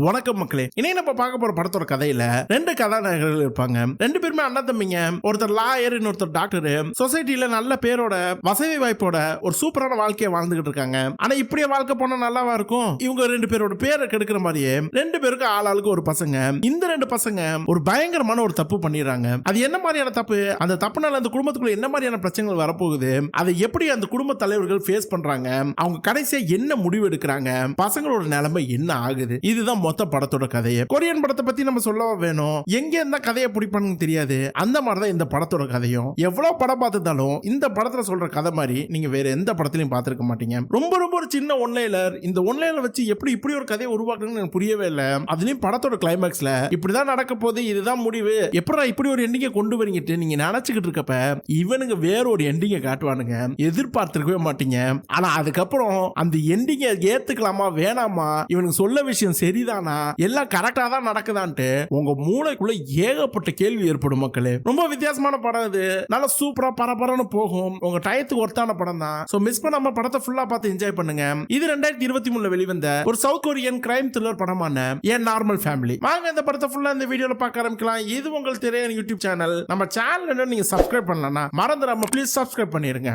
வணக்கம் மக்களே. இனி நம்ம பார்க்க போற படத்தோட கதையில ரெண்டு கதாநாயகர்கள் இருப்பாங்க. ரெண்டு பேருமே அண்ணன் தம்பிங்க. ஒருத்தர் லாயர், இன்னொருத்தர் டாக்டர். சொசைட்டில நல்ல பேரோட வசதி வாய்ப்போட ஒரு சூப்பரான வாழ்க்கையை வாழ்ந்துகிட்டு இருக்காங்க. ஆனா இப்படியே வாழ்க்கை போனா நல்லாவா இருக்கும்? இவங்க ரெண்டு பேரோட பேரை கெடுக்கிற மாதிரியே ரெண்டு பேருக்கு ஆளாளுக்கு ஒரு பசங்க. இந்த ரெண்டு பசங்க ஒரு பயங்கரமான ஒரு தப்பு பண்ணிடுறாங்க. அது என்ன மாதிரியான தப்பு? அந்த தப்புனால அந்த குடும்பத்துக்குள்ள என்ன மாதிரியான பிரச்சனைகள் வரப்போகுது? அதை எப்படி அந்த குடும்ப தலைவர்கள் ஃபேஸ் பண்றாங்க? அவங்க கடைசியா என்ன முடிவு எடுக்கிறாங்க? பசங்களோட நிலைமை என்ன ஆகுது? இதுதான் மொத்த படத்தோட கதையை. கொரியன் படத்தை பத்தி நம்ம சொல்லவா வேணும்? எங்க இருந்தா கதையை பிடிப்பான்னு தெரியாது. அந்த மாதிரிதான் இந்த படத்தோட கதையும். எவ்வளவு படம் பார்த்துட்டாலும் இந்த படத்துல சொல்ற கதை மாதிரி நீங்க வேற எந்த படத்திலையும் பார்த்திருக்க மாட்டீங்க. ரொம்ப ரொம்ப ஒரு சின்ன ஒன்லைனர். இந்த ஒன்லைனர் வச்சு எப்படி இப்படி ஒரு கதையை உருவாக்குறதுன்னு எனக்கு புரியவே இல்லை. அதுலயும் படத்தோட கிளைமேக்ஸ்ல இப்படிதான் நடக்க போகுது, இதுதான் முடிவு, எப்படா இப்படி ஒரு எண்டிங்கை கொண்டு வரீங்கிட்டு நீங்க நினைச்சுக்கிட்டு இருக்கப்ப இவனுங்க வேற ஒரு எண்டிங்கை காட்டுவானுங்க. எதிர்பார்த்திருக்கவே மாட்டீங்க. ஆனா அதுக்கப்புறம் அந்த எண்டிங்கை ஏத்துக்கலாமா வேணாமா, இவனுக்கு சொல்ல விஷயம் சரிதானா, எல்லாம் கரெக்டா தான் நடக்குதான்ட்டு உங்க மூளைக்குள்ள ஏகப்பட்ட கேள்வி ஏற்படும் மக்களே. ரொம்ப வித்தியாசமான படம் இது. நல்லா சூப்பரா பரபரன்னு போகும். உங்க டயத்துக்கு ஒர்த்தான படம் தான். சோ மிஸ் பண்ணாம படத்தை ஃபுல்லா பார்த்து என்ஜாய் பண்ணுங்க. இது 2023 வெளிவந்த ஒரு சவுத் கொரியன் கிரைம் த்ரில்லர் படமான ஏ நார்மல் ஃபேமிலி. வாங்க இந்த படத்தை ஃபுல்லா இந்த வீடியோல பார்க்க ஆரம்பிக்கலாம். இது உங்கள் திரையன் யூடியூப் சேனல். நம்ம சேனல் நீங்க சப்ஸ்கிரைப் பண்ணலன்னா மறந்துடாம ப்ளீஸ் சப்ஸ்கிரைப் பண்ணிருங்க.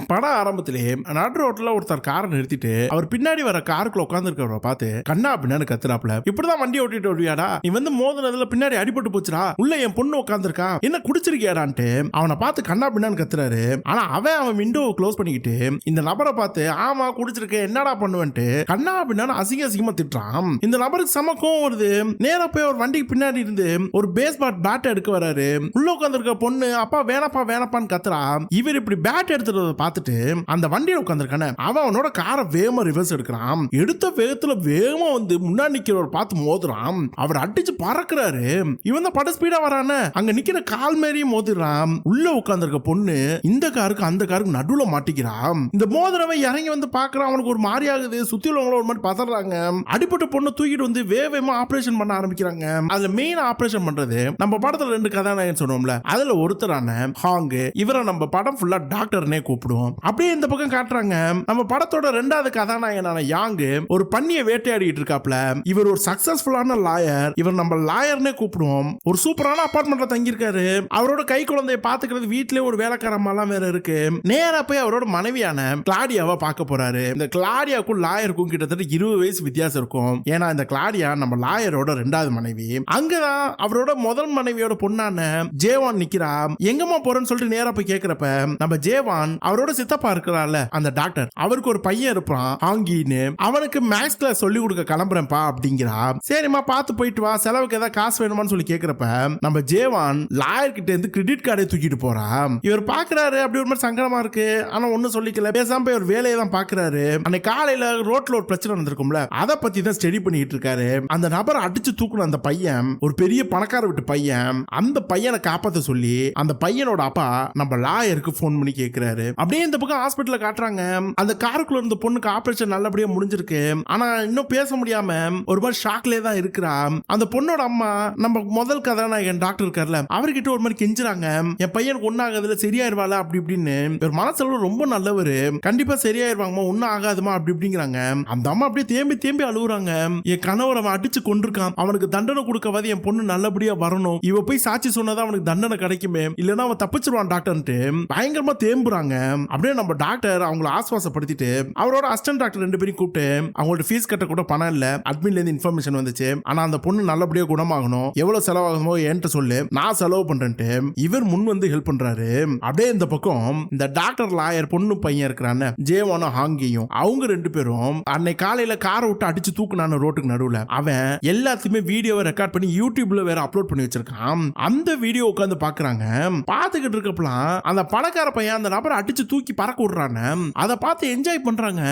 படம் ஆரம்பத்திலே நடு ரோட்ல ஒருத்தர் காரை நிறுத்திட்டு அவர் பின்னாடி வர காருக்குள்ள உட்கார்ந்து இருக்கிறவரை பார்த்து கண்ணா பின்னாடி கத்துறாப்ல. இப்படிதான் வண்டி ஓட்டிட்டு வருவியாடா, நீ வந்து மோதினதுல பின்னாடி அடிபட்டு போச்சுடா, உள்ள என் பொண்ணு உட்கார்ந்துருக்கா, என்ன குடிச்சிருக்கியாடான்ட்டு அவனை பார்த்து கண்ணா பின்னான்னு கத்துறாரு. ஆனா அவன் விண்டோவை க்ளோஸ் பண்ணிக்கிட்டு இந்த நபரை பார்த்து ஆமா குடிச்சிருக்கேன் என்னடா பண்ணுவேன்ட்டு கண்ணா பின்னான்னு அசிங்கமா திட்டுறான். இந்த நபருக்கு சமக்கம் வருது. நேரா போய் ஒரு வண்டிக்கு பின்னாடி இருந்து ஒரு பேஸ்பால் பேட் எடுக்க வராரு. உள்ள உட்கார்ந்துருக்க பொண்ணு அப்பா வேணப்பான்னு கத்துறா. இவர் இப்படி பேட் எடுத்துட்டு பார்த்துட்டு அந்த வண்டியில உட்கார்ந்திருக்கானே அவனோட காரை வேகமா ரிவர்ஸ் எடுக்கிறான். எடுத்த வேகத்துல வேகமா வந்து முன்னாடி நிக்கிறவர் பார்த்து மோதுறான். அவர் அடிச்சு பறக்குறாரு. இவன் தான் பட ஸ்பீடா வரானே, அங்க நிக்கிற கால் மேரியும் மோதிரான். உள்ள உட்கார்ந்திருக்க பொண்ணு இந்த காருக்கு அந்த காருக்கு நடுவுல மாட்டிக்கிறான். இந்த மோதிரவன் இறங்கி வந்து பாக்குறான். அவனுக்கு ஒரு மாதிரி ஆகுது. சுத்தி உள்ளவங்கள ஒரு மாதிரி பதறாங்க. அடிப்பட்ட பொண்ணு தூக்கிட்டு வந்து வேகமா ஆபரேஷன் பண்ண ஆரம்பிக்கிறாங்க. அதுல மெயின் ஆபரேஷன் பண்றது நம்ம படத்துல ரெண்டு கதாநாயகன் சொன்னோம்ல, அதுல ஒருத்தரான ஹாங். இவரை நம்ம படம் ஃபுல்லா டாக்டர்னே கூப்பிடுவோம். அப்படியே இந்த பக்கம் காட்டுறாங்க நம்ம படத்தோட ரெண்டாவது கதாநாயகனான யாங் ஒரு பன்னியை வேட்டையாடிட்டு இருக்காப்ல. இவர் ஒரு சக்சஸ்ஃபுல்லான லாயர். இவர் நம்ம லாயர்னே கூப்பிடுவோம். ஒரு சூப்பரான அபார்ட்மெண்ட்ல தங்கி இருக்காரு. அவரோட கை குழந்தையை பாத்துக்கிறது வீட்லயே ஒரு வேலைக்காரம்மாலாம் வேற இருக்கு. நேரா போய் அவரோட மனைவியான கிளாடியாவை பார்க்க போறாரு. இந்த கிளாடியாவுக்கும் லாயருக்கும் கிட்டத்தட்ட 20 வயசு வித்தியாசம் இருக்கும். ஏன்னா இந்த கிளாடியா நம்ம லாயரோட ரெண்டாவது மனைவி. அங்கதான் அவரோட முதல் மனைவியோட பொண்ணான ஜேவான் நிக்கிறா. எங்கம்மா போறேன்னு சொல்லிட்டு நேரா போய் கேக்குறப்ப நம்ம ஜேவான் அவரோட சித்தப்பா இருக்கிறார்ல அந்த டாக்டர், அவருக்கு ஒரு பையன் இருப்பான் ஹாங்கின்னு, அவனுக்கு மேக்ஸ் கிளாஸ் சொல்லி கொடுக்க கிளம்புறேன்ப்பா அப்படிங்கிறா. சரிம்மா பார்த்து போயிட்டு வா, செலவுக்கு ஏதாவது காசு வேணுமான்னு சொல்லி கேட்கிறப்ப நம்ம ஜேவான் லாயர் கிட்ட இருந்து கிரெடிட் கார்டை தூக்கிட்டு போறான். இவர் பாக்குறாரு அப்படி ஒரு மாதிரி சங்கடமா இருக்கு. ஆனா ஒன்னும் சொல்லிக்கல, பேசாம போய் ஒரு வேலையை தான் பாக்குறாரு. அன்னைக்கு காலையில ரோட்ல ஒரு பிரச்சனை நடந்திருக்கும்ல, அதை பத்தி தான் ஸ்டடி பண்ணிட்டு இருக்காரு. அந்த நபரை அடிச்சு தூக்குன அந்த பையன் ஒரு பெரிய பணக்கார விட்டு பையன். அந்த பையனை காப்பாத்த சொல்லி அந்த பையனோட அப்பா நம்ம லாயருக்கு போன் பண்ணி கேட்கிறாரு. அப்படியே இந்த பக்கம் ஹாஸ்பிட்டல்ல காட்டுறாங்க. அந்த காருக்குள்ள இருந்த பொண்ணுக்கு ஆபரேஷன் நல்லபடியா முடிஞ்சிருக்கு. ஆனா இன்னும் பேச முடியாம ஒரு மாதிரி ஷாக்லயே தான் இருக்கிறா. அந்த பொண்ணோட அம்மா நம்ம முதல் கதாநாயகன் டாக்டர் இருக்கார்ல, அவர்கிட்ட ஒரு மாதிரி கெஞ்சுறாங்க, என் பையனுக்கு ஒன்னாகாதுல சரியாயிருவாளா அப்படி இப்படின்னு. ஒரு மனசுல ரொம்ப நல்லவரு, கண்டிப்பா சரியாயிருவாங்கம்மா, ஒன்னும் ஆகாதுமா அப்படி இப்படிங்கிறாங்க. அந்த அம்மா அப்படியே தேம்பி அழுகுறாங்க. என் கணவர் அவன் அடிச்சு கொண்டிருக்கான், அவனுக்கு தண்டனை கொடுக்கவாது என் பொண்ணு நல்லபடியா வரணும், இவ போய் சாட்சி சொன்னதான் அவனுக்கு தண்டனை கிடைக்குமே, இல்லைன்னா அவன் தப்பிச்சிருவான் டாக்டர்ன்ட்டு பயங்கரமா தேம்புறாங்க. அப்படியே நம்ம டாக்டர் அவங்களை ஆஸ்வாசப்படுத்திட்டு அவரோட அசிஸ்டன்ட் டாக்டர் ரெண்டு பேரும் கூப்பிட்டு அவங்களோட ஃபீஸ் கட்ட கூட பணம் இல்ல, அட்மின்ல இருந்து இன்ஃபர்மேஷன் வந்துச்சு, ஆனா அந்த பொண்ணு நல்லபடியா குணமாகணும், எவ்வளவு செலவாகுமோ என்கிட்ட சொல்லு, நான் செலவு பண்றேன்ட்டு இவர் முன் வந்து ஹெல்ப் பண்றாரு. அப்படியே இந்த பக்கம் இந்த டாக்டர் லாயர் பொண்ணு பையன் இருக்கிறான ஜேவானும் ஹாங்கியும் அவங்க ரெண்டு பேரும் அன்னைக்கு காலையில காரை விட்டு அடிச்சு தூக்குனான ரோட்டுக்கு நடுவுல அவன் எல்லாத்தையுமே வீடியோவை ரெக்கார்ட் பண்ணி யூடியூப்ல வேற அப்லோட் பண்ணி வச்சிருக்கான். அந்த வீடியோ உட்காந்து பாக்குறாங்க. பாத்துக்கிட்டு இருக்கப்பலாம் அந்த பணக்கார பையன் அந்த நபரை அடிச்சு தூக்கி பறக்க விடுறாங்க. அதை பார்த்து என்ஜாய் பண்றாங்க.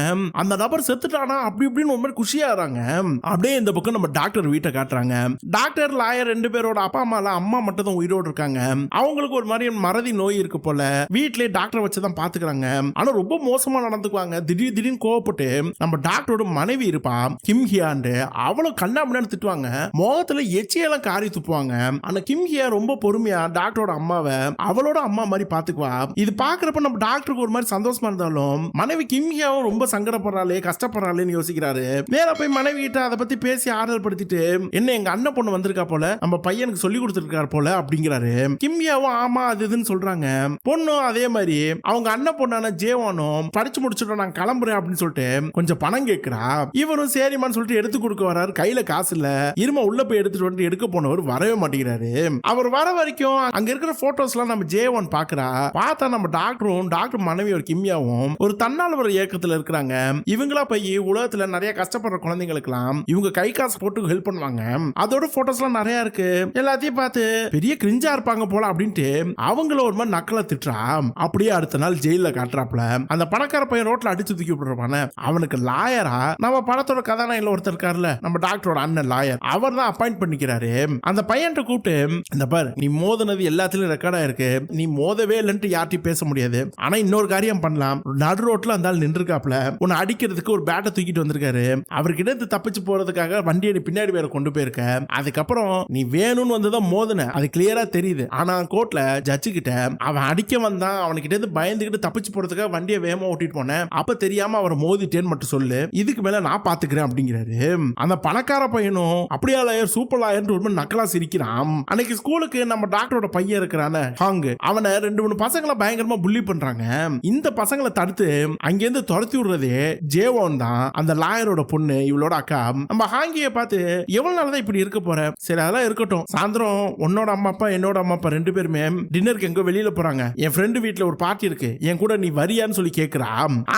அந்த நபர் செத்துட்டானா அப்படி இப்படின்னு ஒரு மாதிரி குஷியாறாங்க. அப்படியே இந்த பக்கம் நம்ம டாக்டர் வீட்டை காட்டுறாங்க. டாக்டர் லாயர் ரெண்டு பேரோட அப்பா அம்மா மட்டும் தான் உயிரோடு இருக்காங்க. அவங்களுக்கு ஒரு மாதிரி மறதி நோய் இருக்கு போல. வீட்லயே டாக்டர் வச்சுதான் பாத்துக்கிறாங்க. ஆனா ரொம்ப மோசமா நடந்துக்குவாங்க. திடீர்னு கோவப்பட்டு நம்ம டாக்டரோட மனைவி இருப்பா கிம் ஹியாண்டு, அவளும் கண்ணாமண்ணு திட்டுவாங்க. முகத்துல எச்சியெல்லாம் காரி துப்புவாங்க. ஆனா கிம் ஹியா ரொம்ப பொறுமையா டாக்டரோட அம்மாவை அவளோட அம்மா மாதிரி பாத்துக்குவா. இது பாக்குறப்ப நம்ம டாக்டர் டாக்டருக்கு ஒரு மாதிரி சந்தோஷமா இருந்தாலும் மனைவி கிம்யாவும் ரொம்ப சங்கடப்படுறாளே கஷ்டப்படுறாளேன்னு யோசிக்கிறாரு. நேரா போய் மனைவி கிட்ட அதை பத்தி பேசி ஆறுதல் படுத்திட்டு, என்ன எங்க அண்ணன் பொண்ணு வந்திருக்கா போல, நம்ம பையனுக்கு சொல்லி கொடுத்துருக்காரு போல அப்படிங்கிறாரு. கிம்யாவும் ஆமா அது இதுன்னு சொல்றாங்க. பொண்ணும் அதே மாதிரி அவங்க அண்ணன் பொண்ணான ஜேவானும் படிச்சு முடிச்சுட்டு நான் கிளம்புறேன் அப்படின்னு சொல்லிட்டு கொஞ்சம் பணம் கேட்கிறா. இவரும் சரிமான்னு சொல்லிட்டு எடுத்து கொடுக்க வர்றாரு. கையில காசு இல்ல. இருமா உள்ள போய் எடுத்துட்டு வந்து எடுக்க போனவர் வரவே மாட்டேங்கிறாரு. அவர் வர வரைக்கும் அங்க இருக்கிற போட்டோஸ் எல்லாம் நம்ம ஜேவான் பாக்குறா. பார்த்தா நம்ம டாக்டரும் டாக்டர் மனைவி ஒரு கிம்யாவும் ஒரு தன்னார்வ இயக்கத்துல இருக்கிறாங்க. இவங்களா போய் உலகத்துல நிறைய கஷ்டப்படுற குழந்தைங்களுக்கெல்லாம் இவங்க கை காசு போட்டு ஹெல்ப் பண்ணுவாங்க. அதோட போட்டோஸ் எல்லாம் நிறைய இருக்கு. எல்லாத்தையும் பார்த்து பெரிய கிரிஞ்சா இருப்பாங்க போல அப்படின்ட்டு அவங்கள ஒரு மாதிரி நக்கலை திட்டுறா. அப்படியே அடுத்த நாள் ஜெயில காட்டுறாப்ல. அந்த பணக்கார பையன் ரோட்ல அடிச்சு தூக்கி விட்டுருப்பான அவனுக்கு லாயரா நம்ம படத்தோட கதாநாயகன் ஒருத்தர் இருக்காருல்ல, நம்ம டாக்டரோட அண்ணன் லாயர், அவர் தான் அப்பாயிண்ட் பண்ணிக்கிறாரு. அந்த பையன்ட்ட கூப்பிட்டு, இந்த பாரு நீ மோதினது எல்லாத்துலயும் ரெக்கார்டா இருக்கு, நீ மோதவே இல்லைன்ட்டு யார்ட்டையும் பேச முடியாது. ஆனா இன்னொரு காரியம் பண்ணலாம். நடு ரோட்ல அந்த ஆள் நின்றுக்காப்ல, உன்னை அடிக்கிறதுக்கு ஒரு பேட்டை தூக்கிட்டு வந்திருக்காரு. அவர்கிட்ட தப்பிச்சு போறதுக்காக வண்டியை பின்னாடி வேற கொண்டு போயிருக்க. அதுக்கப்புறம் நீ வேணும்னு வந்ததான் மோதின, அது கிளியரா தெரியுது. ஆனா கோர்ட்ல ஜட்ஜு கிட்ட அவன் அடிக்க வந்தான், அவனுக்கிட்ட இருந்து பயந்துகிட்டு தப்பிச்சு போறதுக்காக வண்டியை வேகமா ஓட்டிட்டு போனேன், அப்ப தெரியாம அவரை மோதிட்டேன்னு மட்டும் சொல்லு, இதுக்கு மேல நான் பாத்துக்கிறேன் அப்படிங்கிறாரு. அந்த பணக்கார பையனும் அப்படியா லாயர் சூப்பர் லாயர் ஒரு நக்கலா சிரிக்கிறான். அன்னைக்கு ஸ்கூலுக்கு நம்ம டாக்டரோட பையன் இருக்கிறான ஹாங், அவனை 2-3 பசங்களை பயங்கரமா புள்ளி பண்றாங்க. இந்த பசங்களை தடுத்து அங்கிருந்து துரத்தி விடுறதே ஜேவான் தான், அந்த லாயரோட பொண்ணு, இவளோட அக்கா. நம்ம ஹாங்கிய பார்த்து எவ்வளவு நாள்தான் இப்படி இருக்க போற, சரி அதெல்லாம் இருக்கட்டும், சாயந்தரம் உன்னோட அம்மா அப்பா என்னோட அம்மா அப்பா 2 பேருமே டின்னருக்கு எங்க வெளியில போறாங்க, என் ஃப்ரெண்டு வீட்டுல ஒரு பார்ட்டி இருக்கு, என் கூட நீ வரியான்னு சொல்லி கேக்குறா.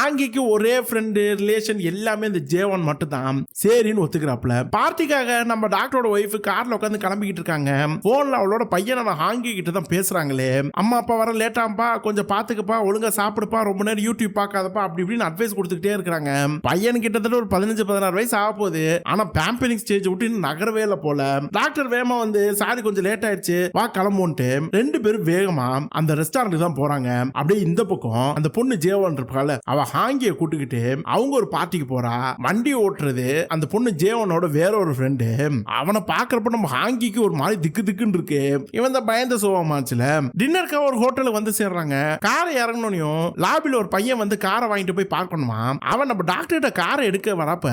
ஆங்கிக்கு ஒரே ஃப்ரெண்டு ரிலேஷன் எல்லாமே இந்த ஜேவான் மட்டும் தான் சரின்னு ஒத்துக்கிறாப்ல. பார்ட்டிக்காக நம்ம டாக்டரோட ஒய்ஃப் கார்ல உட்காந்து கிளம்பிக்கிட்டு இருக்காங்க. போன்ல அவளோட பையன் நம்ம ஹாங்கி கிட்ட தான் பேசுறாங்களே, அம்மா அப்பா வர லேட்டாம்பா, கொஞ்சம் பாத்துக்கப்பா, ஒழுங்கா சாப்பிடுப்பா, ரொம்ப நேரம் யூடியூப் பார்க்காதப்பா அப்படி இப்படின்னு அட்வைஸ் கொடுத்துக்கிட்டே இருக்காங்க. பையன் கிட்டத்தட்ட ஒரு 15-16 வயசு ஆக போகுது. ஆனா பேம்பரிங் ஸ்டேஜ் விட்டு இன்னும் நகரவே இல்லை போல. டாக்டர் வேகமா வந்து சாரி கொஞ்சம் லேட் ஆயிடுச்சு வா கிளம்புன்ட்டு 2 பேரும் வேகமா அந்த ரெஸ்டாரண்ட்டுக்கு தான் போறாங்க. அப்படியே இந்த பக்கம் அந்த பொண்ணு ஜேவான் இருப்பால, அவ ஹாங்கிய கூட்டுக்கிட்டு அவங்க ஒரு பார்ட்டிக்கு போறா. வண்டி ஓட்டுறது அந்த பொண்ணு ஜேவானோட வேற ஒரு ஃப்ரெண்டு. அவனை பாக்குறப்ப நம்ம ஹாங்கிக்கு ஒரு மாதிரி திக்கு திக்குன்னு இருக்கு. இவன் தான் பயந்த சோகமாச்சுல. டின்னருக்கு ஒரு ஹோட்டலுக்கு வந்து சேர்றாங்க. காரை இறங்கணும், லாபில ஒரு பையன் வந்து காரை வாங்கிட்டு போய் பார்க்கணுமா. அவன் நம்ம டாக்டர்கிட்ட காரை எடுக்க வரப்ப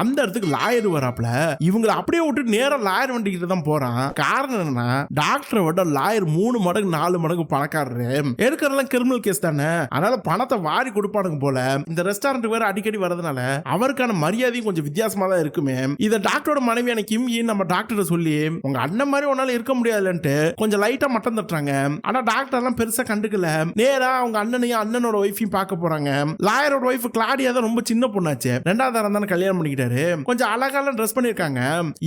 அந்த இடத்துக்கு லாயர் வராப்ல. இவங்களை அப்படியே விட்டு நேரா லாயர் வண்டி கிட்ட தான் போறான். காரணம் என்னன்னா டாக்டரை விட லாயர் 3 மடங்கு 4 மடங்கு பணக்காரரு. எடுக்கிறதெல்லாம் கிரிமினல் கேஸ் தானே, அதனால பணத்தை வாரி கொடுப்பானுங்க போல. இந்த ரெஸ்டாரண்ட் வேற அடிக்கடி வரதுனால அவருக்கான மரியாதையும் கொஞ்சம் வித்தியாசமா தான் இருக்குமே. இத டாக்டரோட மனைவியான கிம்யி நம்ம டாக்டர் சொல்லி, உங்க அண்ணன் மாதிரி உன்னால இருக்க முடியாதுன்ட்டு கொஞ்சம் லைட்டா மட்டம் தட்டுறாங்க. ஆனா டாக்டர் எல்லாம் பெருசா கண்டுக்கல. நேரா அவங்க அண்ணனையும் அண்ணனோட ஒய்ஃபையும் பார்க்க போறாங்க. லாயரோட ஒய்ஃப் கிளாடியா தான் ரொம்ப சின்ன பொண்ணாச்சு, 2வது தரம் தானே கல்யாணம் பண்ணிக்கிட்டாரு. கொஞ்சம் அழகால ட்ரெஸ் பண்ணிருக்காங்க.